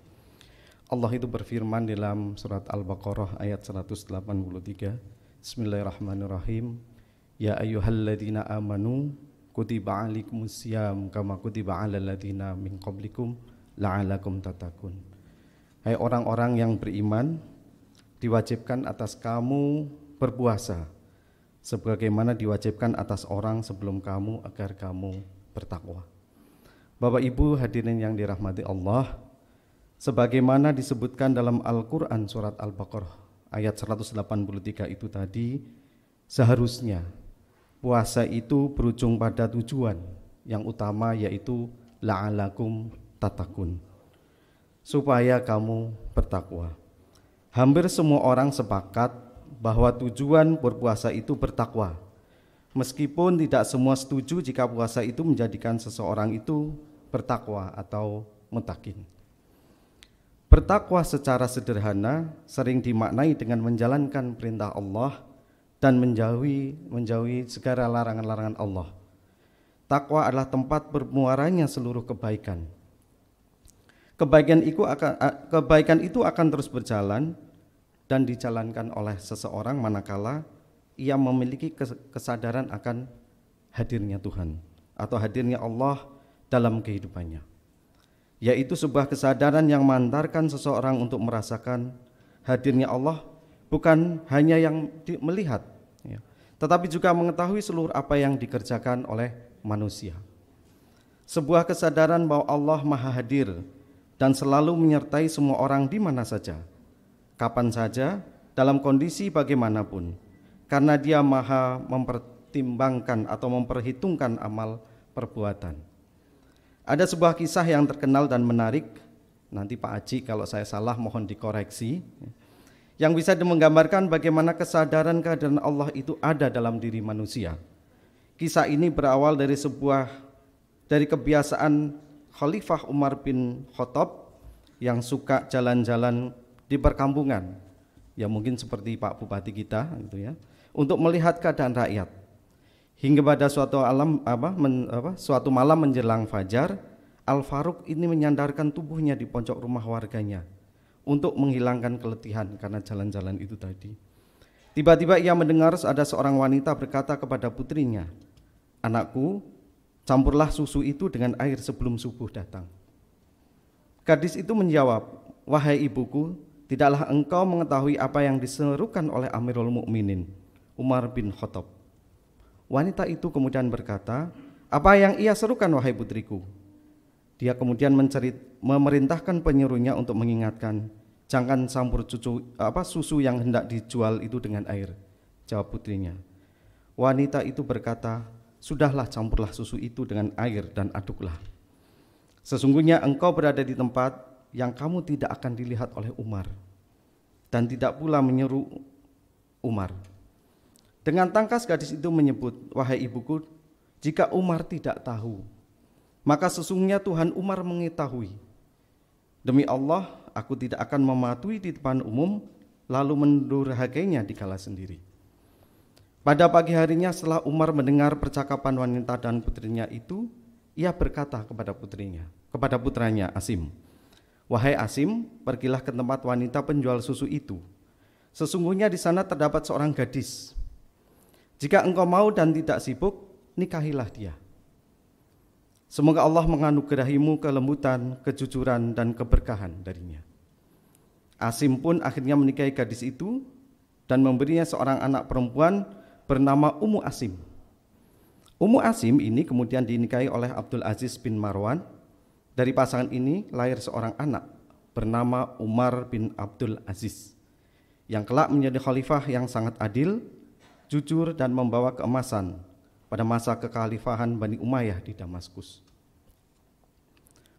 Allah itu berfirman dalam surat Al-Baqarah ayat 183. Bismillahirrahmanirrahim. Ya ayyuhalladzina amanu kutiba alaikumusiyam kama kutiba alal ladzina min qablikum la'alakum tattaqun. Hai orang-orang yang beriman, diwajibkan atas kamu berpuasa sebagaimana diwajibkan atas orang sebelum kamu agar kamu bertakwa. Bapak Ibu hadirin yang dirahmati Allah, sebagaimana disebutkan dalam Al-Quran surat Al-Baqarah ayat 183 itu tadi, seharusnya puasa itu berujung pada tujuan yang utama, yaitu la'alakum tattaqun, supaya kamu bertakwa. Hampir semua orang sepakat bahwa tujuan berpuasa itu bertakwa, meskipun tidak semua setuju jika puasa itu menjadikan seseorang itu bertakwa atau muttaqin. Bertakwa secara sederhana sering dimaknai dengan menjalankan perintah Allah dan menjauhi segala larangan-larangan Allah. Takwa adalah tempat bermuaranya seluruh kebaikan. Kebaikan itu akan terus berjalan dan dijalankan oleh seseorang manakala ia memiliki kesadaran akan hadirnya Tuhan atau hadirnya Allah dalam kehidupannya, yaitu sebuah kesadaran yang mengantarkan seseorang untuk merasakan hadirnya Allah, bukan hanya yang melihat, tetapi juga mengetahui seluruh apa yang dikerjakan oleh manusia. Sebuah kesadaran bahwa Allah Maha Hadir dan selalu menyertai semua orang di mana saja, kapan saja, dalam kondisi bagaimanapun, karena Dia Maha mempertimbangkan atau memperhitungkan amal perbuatan. Ada sebuah kisah yang terkenal dan menarik, nanti Pak Aji kalau saya salah mohon dikoreksi, yang bisa menggambarkan bagaimana kesadaran kehadiran Allah itu ada dalam diri manusia. Kisah ini berawal dari kebiasaan Khalifah Umar bin Khattab yang suka jalan-jalan di perkampungan, ya mungkin seperti Pak Bupati kita gitu ya, untuk melihat keadaan rakyat. Hingga pada suatu malam menjelang fajar, Al-Faruq ini menyandarkan tubuhnya di pojok rumah warganya untuk menghilangkan keletihan karena jalan-jalan itu tadi. Tiba-tiba ia mendengar ada seorang wanita berkata kepada putrinya, "Anakku, campurlah susu itu dengan air sebelum subuh datang." Gadis itu menjawab, "Wahai ibuku, tidaklah engkau mengetahui apa yang diserukan oleh Amirul Mukminin Umar bin Khattab." Wanita itu kemudian berkata, "Apa yang ia serukan wahai putriku?" Dia kemudian memerintahkan penyuruhnya untuk mengingatkan, "Jangan campur susu yang hendak dijual itu dengan air," jawab putrinya. Wanita itu berkata, "Sudahlah, campurlah susu itu dengan air dan aduklah. Sesungguhnya engkau berada di tempat yang kamu tidak akan dilihat oleh Umar, dan tidak pula menyeru Umar." Dengan tangkas gadis itu menyebut, "Wahai ibuku, jika Umar tidak tahu, maka sesungguhnya Tuhan Umar mengetahui. Demi Allah, aku tidak akan mematuhi di depan umum, lalu mendurhakainya di kala sendiri." Pada pagi harinya setelah Umar mendengar percakapan wanita dan putrinya itu, ia berkata kepada putranya Asim, "Wahai Asim, pergilah ke tempat wanita penjual susu itu. Sesungguhnya di sana terdapat seorang gadis. Jika engkau mau dan tidak sibuk, nikahilah dia. Semoga Allah menganugerahimu kelembutan, kejujuran, dan keberkahan darinya." Asim pun akhirnya menikahi gadis itu dan memberinya seorang anak perempuan bernama Ummu Asim. Ummu Asim ini kemudian dinikahi oleh Abdul Aziz bin Marwan Dari pasangan ini lahir seorang anak bernama Umar bin Abdul Aziz yang kelak menjadi khalifah yang sangat adil, jujur dan membawa keemasan pada masa kekhalifahan Bani Umayyah di Damaskus.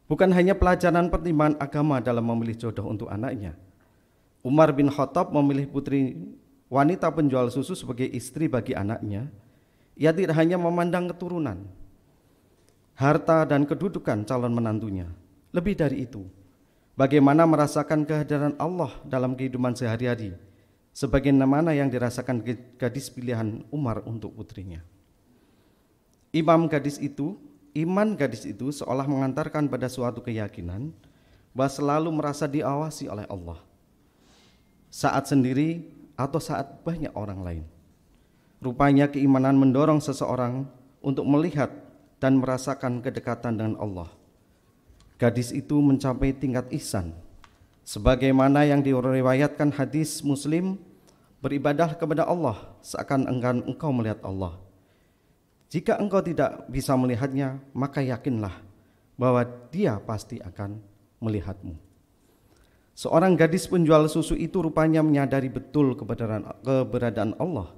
Bukan hanya pelajaran pertimbangan agama dalam memilih jodoh untuk anaknya, Umar bin Khattab memilih putri wanita penjual susu sebagai istri bagi anaknya. Ia tidak hanya memandang keturunan, harta dan kedudukan calon menantunya. Lebih dari itu, bagaimana merasakan kehadiran Allah dalam kehidupan sehari-hari, sebagaimana yang dirasakan gadis pilihan Umar untuk putrinya. Iman gadis itu seolah mengantarkan pada suatu keyakinan bahwa selalu merasa diawasi oleh Allah, saat sendiri atau saat banyak orang lain. Rupanya keimanan mendorong seseorang untuk melihat dan merasakan kedekatan dengan Allah. Gadis itu mencapai tingkat ihsan, sebagaimana yang diriwayatkan hadis Muslim, beribadah kepada Allah seakan engkau melihat Allah. Jika engkau tidak bisa melihatnya, maka yakinlah bahwa Dia pasti akan melihatmu. Seorang gadis penjual susu itu rupanya menyadari betul keberadaan Allah.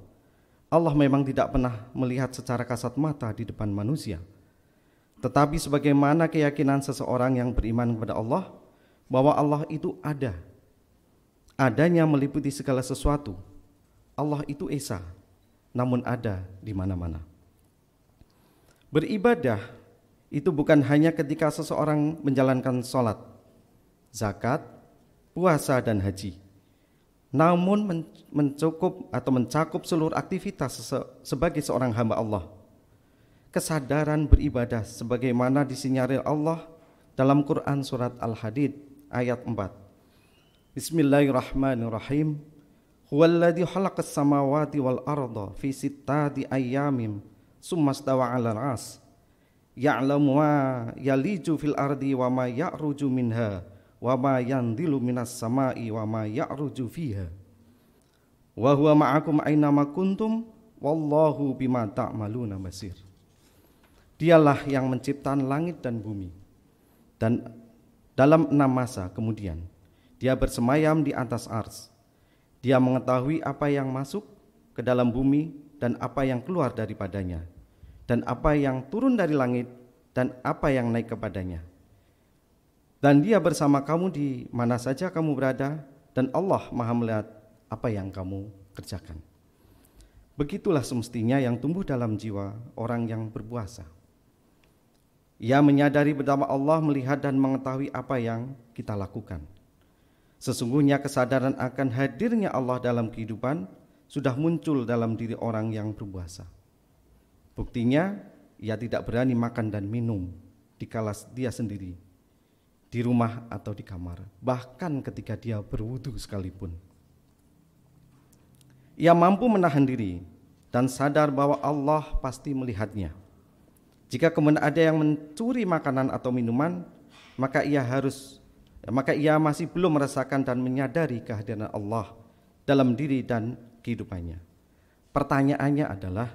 Allah memang tidak pernah melihat secara kasat mata di depan manusia. Tetapi sebagaimana keyakinan seseorang yang beriman kepada Allah, bahwa Allah itu ada. Adanya meliputi segala sesuatu. Allah itu esa, namun ada di mana-mana. Beribadah itu bukan hanya ketika seseorang menjalankan sholat, zakat, puasa dan haji, namun mencakup seluruh aktivitas sebagai seorang hamba Allah. Kesadaran beribadah sebagaimana disinyalir Allah dalam Quran surat Al-Hadid ayat 4. Bismillahirrahmanirrahim. Huwallazi khalaqas samawati wal arda fi sittati ayyamin summa stawa 'alal 'arsy ya'lamu ma yaliju fil ardi wa ma ya'ruju minha wa ma yanzilu minas sama'i wa ma ya'ruju fiha wa huwa ma'akum aina ma kuntum wallahu bima ta'maluna basir. Dialah yang menciptakan langit dan bumi, dan dalam 6 masa kemudian Dia bersemayam di atas ars. Dia mengetahui apa yang masuk ke dalam bumi dan apa yang keluar daripadanya, dan apa yang turun dari langit dan apa yang naik kepadanya. Dan Dia bersama kamu di mana saja kamu berada, dan Allah Maha melihat apa yang kamu kerjakan. Begitulah semestinya yang tumbuh dalam jiwa orang yang berpuasa. Ia menyadari betapa Allah melihat dan mengetahui apa yang kita lakukan. Sesungguhnya kesadaran akan hadirnya Allah dalam kehidupan sudah muncul dalam diri orang yang berpuasa. Buktinya, ia tidak berani makan dan minum dikala dia sendiri, di rumah atau di kamar, bahkan ketika dia berwudu sekalipun. Ia mampu menahan diri dan sadar bahwa Allah pasti melihatnya. Jika kemudian ada yang mencuri makanan atau minuman, maka ia masih belum merasakan dan menyadari kehadiran Allah dalam diri dan kehidupannya. Pertanyaannya adalah,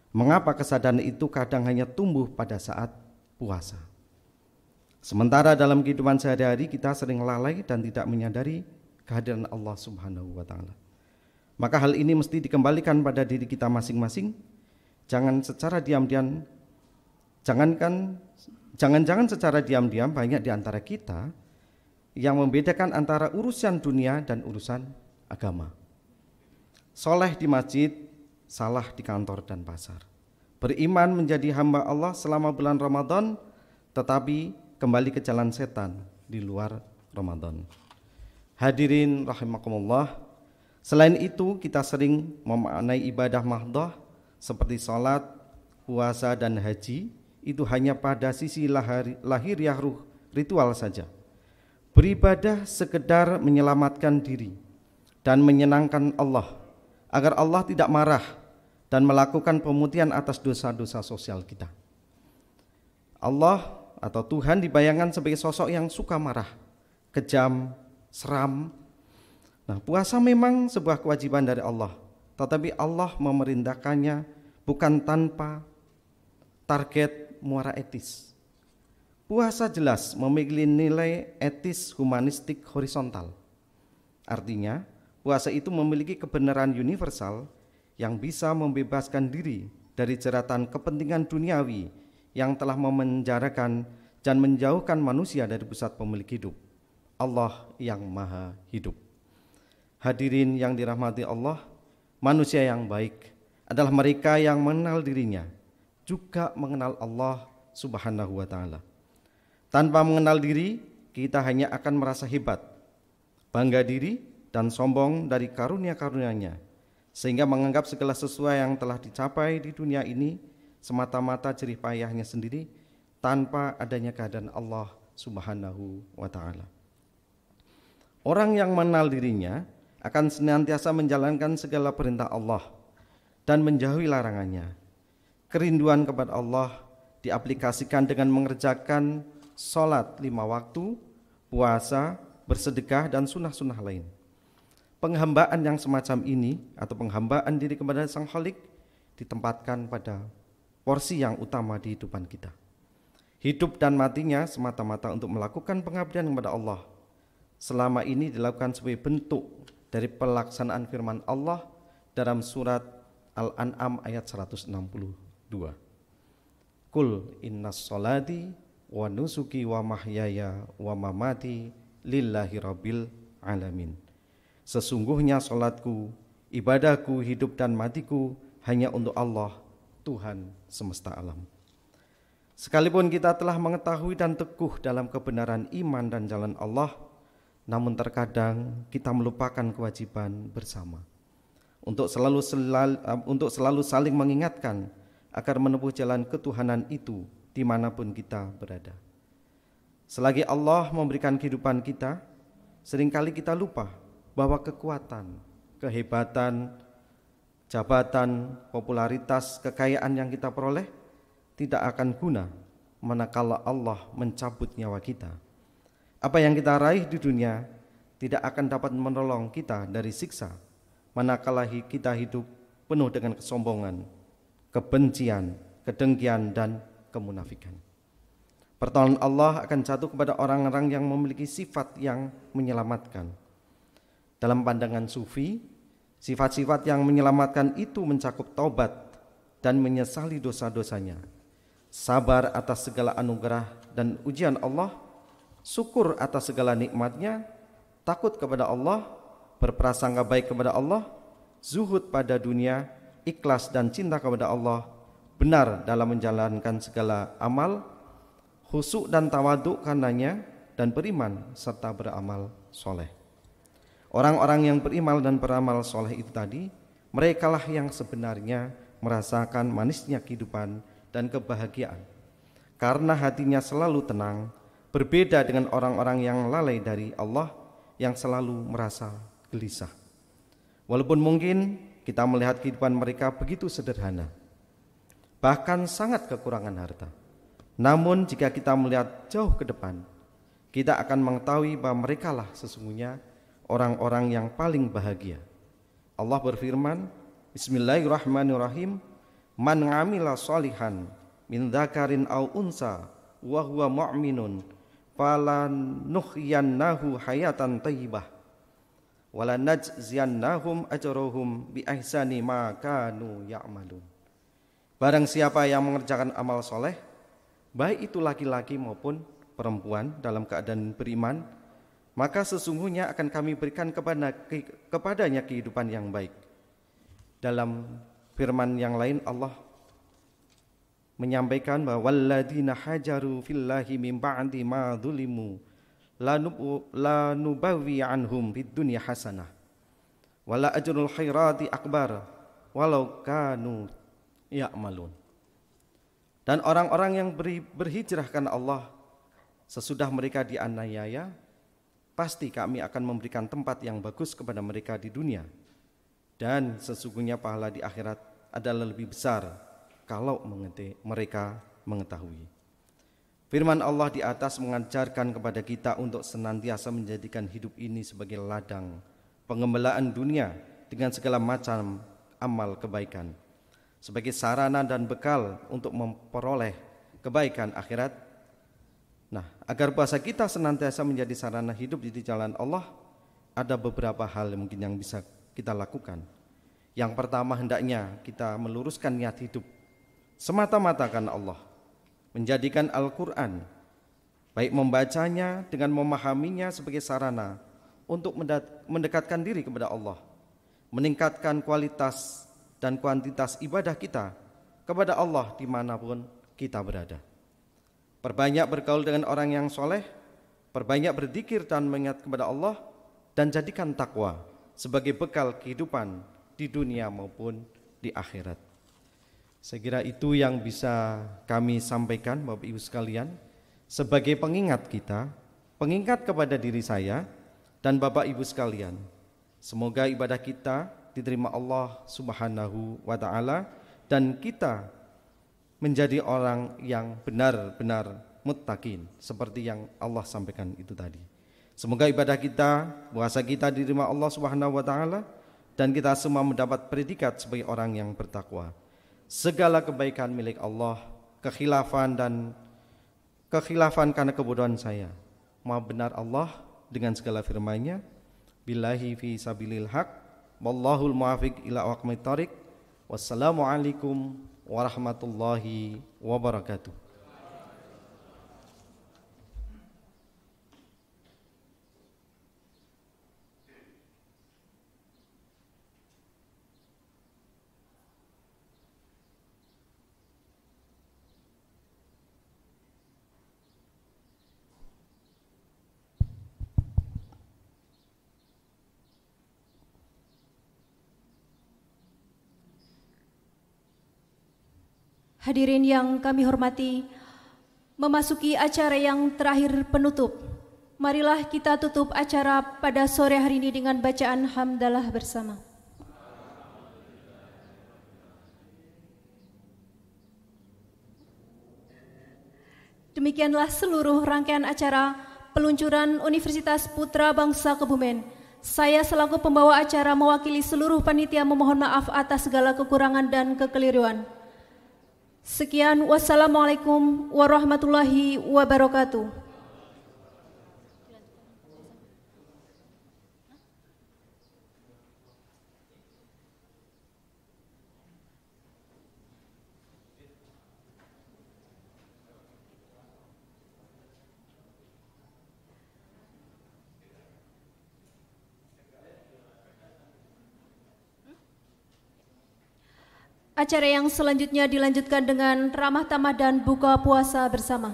mengapa kesadaran itu kadang hanya tumbuh pada saat puasa? Sementara dalam kehidupan sehari-hari kita sering lalai dan tidak menyadari kehadiran Allah Subhanahu wa taala. Maka hal ini mesti dikembalikan pada diri kita masing-masing. Jangan secara diam-diam banyak di antara kita yang membedakan antara urusan dunia dan urusan agama. Soleh di masjid, salah di kantor dan pasar. Beriman menjadi hamba Allah selama bulan Ramadan, tetapi kembali ke jalan setan di luar Ramadan. Hadirin rahimakumullah, selain itu kita sering memaknai ibadah mahdhah seperti salat, puasa dan haji itu hanya pada sisi lahiriah ruh ritual saja. Beribadah sekedar menyelamatkan diri dan menyenangkan Allah agar Allah tidak marah dan melakukan pemutihan atas dosa-dosa sosial kita. Allah atau Tuhan dibayangkan sebagai sosok yang suka marah, kejam, seram. Nah, puasa memang sebuah kewajiban dari Allah, tetapi Allah memerintahkannya bukan tanpa target muara etis. Puasa jelas memiliki nilai etis humanistik horizontal. Artinya, puasa itu memiliki kebenaran universal yang bisa membebaskan diri dari jeratan kepentingan duniawi yang telah memenjarakan dan menjauhkan manusia dari pusat pemilik hidup, Allah yang Maha Hidup. Hadirin yang dirahmati Allah, manusia yang baik adalah mereka yang mengenal dirinya, juga mengenal Allah Subhanahu wa Ta'ala. Tanpa mengenal diri, kita hanya akan merasa hebat, bangga diri, dan sombong dari karunia-karunia-Nya, sehingga menganggap segala sesuatu yang telah dicapai di dunia ini semata-mata jerih payahnya sendiri tanpa adanya kehadiran Allah Subhanahu wa Ta'ala. Orang yang mengenal dirinya akan senantiasa menjalankan segala perintah Allah dan menjauhi larangannya. Kerinduan kepada Allah diaplikasikan dengan mengerjakan sholat 5 waktu, puasa, bersedekah, dan sunnah-sunnah lain. Penghambaan yang semacam ini atau penghambaan diri kepada Sang Khalik ditempatkan pada porsi yang utama di kehidupan kita. Hidup dan matinya semata-mata untuk melakukan pengabdian kepada Allah. Selama ini dilakukan sebagai bentuk dari pelaksanaan firman Allah dalam surat Al-An'am ayat 162. Kul innas sholati wa nusuki wa mahyaya wa mamati lillahi rabbil alamin. Sesungguhnya salatku, ibadahku, hidup dan matiku hanya untuk Allah, Tuhan semesta alam. Sekalipun kita telah mengetahui dan teguh dalam kebenaran iman dan jalan Allah, namun terkadang kita melupakan kewajiban bersama untuk selalu saling mengingatkan agar menempuh jalan ketuhanan itu dimanapun kita berada. Selagi Allah memberikan kehidupan kita, seringkali kita lupa bahwa kekuatan, kehebatan, jabatan, popularitas, kekayaan yang kita peroleh tidak akan guna manakala Allah mencabut nyawa kita. Apa yang kita raih di dunia tidak akan dapat menolong kita dari siksa manakala kita hidup penuh dengan kesombongan, kebencian, kedengkian, dan kemunafikan. Pertolongan Allah akan jatuh kepada orang-orang yang memiliki sifat yang menyelamatkan. Dalam pandangan sufi, sifat-sifat yang menyelamatkan itu mencakup taubat dan menyesali dosa-dosanya, sabar atas segala anugerah dan ujian Allah, syukur atas segala nikmatnya, takut kepada Allah, berprasangka baik kepada Allah, zuhud pada dunia, ikhlas dan cinta kepada Allah, benar dalam menjalankan segala amal, khusyuk dan tawaduk karenanya, dan beriman serta beramal soleh. Orang-orang yang beriman dan beramal soleh itu tadi, merekalah yang sebenarnya merasakan manisnya kehidupan dan kebahagiaan, karena hatinya selalu tenang, berbeda dengan orang-orang yang lalai dari Allah yang selalu merasa gelisah. Walaupun mungkin kita melihat kehidupan mereka begitu sederhana, bahkan sangat kekurangan harta, namun jika kita melihat jauh ke depan, kita akan mengetahui bahwa merekalah sesungguhnya orang-orang yang paling bahagia. Allah berfirman, Bismillahirrahmanirrahim, man ngamila sholihan min dzakarin aw unsa wa huwa mu'minun falanuhyiyannahu hayatan thayyibah wala najziyannahum ajrahum bi ihsani ma kanu ya'malun. Barang siapa yang mengerjakan amal soleh, baik itu laki-laki maupun perempuan dalam keadaan beriman, maka sesungguhnya akan kami berikan kepadanya kehidupan yang baik. Dalam firman yang lain Allah menyampaikan bahwa walladzina hajaru fillahi min ba'di ma dzulimu lanubawwi anhum fid dunya hasanah wala ajrul khairati akbar walau kanu ya'malun. Dan orang-orang yang berhijrah karena Allah sesudah mereka dianiaya, pasti kami akan memberikan tempat yang bagus kepada mereka di dunia, dan sesungguhnya pahala di akhirat adalah lebih besar kalau mereka mengetahui. Firman Allah di atas mengajarkan kepada kita untuk senantiasa menjadikan hidup ini sebagai ladang pengembelaan dunia dengan segala macam amal kebaikan, sebagai sarana dan bekal untuk memperoleh kebaikan akhirat. Nah, agar puasa kita senantiasa menjadi sarana hidup di jalan Allah, ada beberapa hal yang mungkin yang bisa kita lakukan. Yang pertama, hendaknya kita meluruskan niat hidup semata-mata karena Allah, menjadikan Al-Quran, baik membacanya dengan memahaminya sebagai sarana untuk mendekatkan diri kepada Allah, meningkatkan kualitas dan kuantitas ibadah kita kepada Allah dimanapun kita berada. Perbanyak bergaul dengan orang yang soleh, perbanyak berzikir dan mengingat kepada Allah, dan jadikan takwa sebagai bekal kehidupan di dunia maupun di akhirat. Saya kira itu yang bisa kami sampaikan Bapak Ibu sekalian, sebagai pengingat kita, pengingat kepada diri saya dan Bapak Ibu sekalian. Semoga ibadah kita diterima Allah Subhanahu wa ta'ala, dan kita menjadi orang yang benar-benar muttaqin seperti yang Allah sampaikan itu tadi. Semoga ibadah kita, puasa kita diterima Allah Subhanahu wa ta'ala, dan kita semua mendapat predikat sebagai orang yang bertakwa. Segala kebaikan milik Allah, kekhilafan karena kebodohan saya. Maha benar Allah dengan segala firman-Nya. Billahi fi sabilil haq, wallahul muwafiq ila aqwamit thoriq. Wassalamualaikum warahmatullahi wabarakatuh. Hadirin yang kami hormati, memasuki acara yang terakhir penutup. Marilah kita tutup acara pada sore hari ini dengan bacaan hamdalah bersama. Demikianlah seluruh rangkaian acara peluncuran Universitas Putra Bangsa Kebumen. Saya selaku pembawa acara mewakili seluruh panitia memohon maaf atas segala kekurangan dan kekeliruan. Sekian, wassalamualaikum warahmatullahi wabarakatuh. Acara yang selanjutnya dilanjutkan dengan ramah tamah dan buka puasa bersama.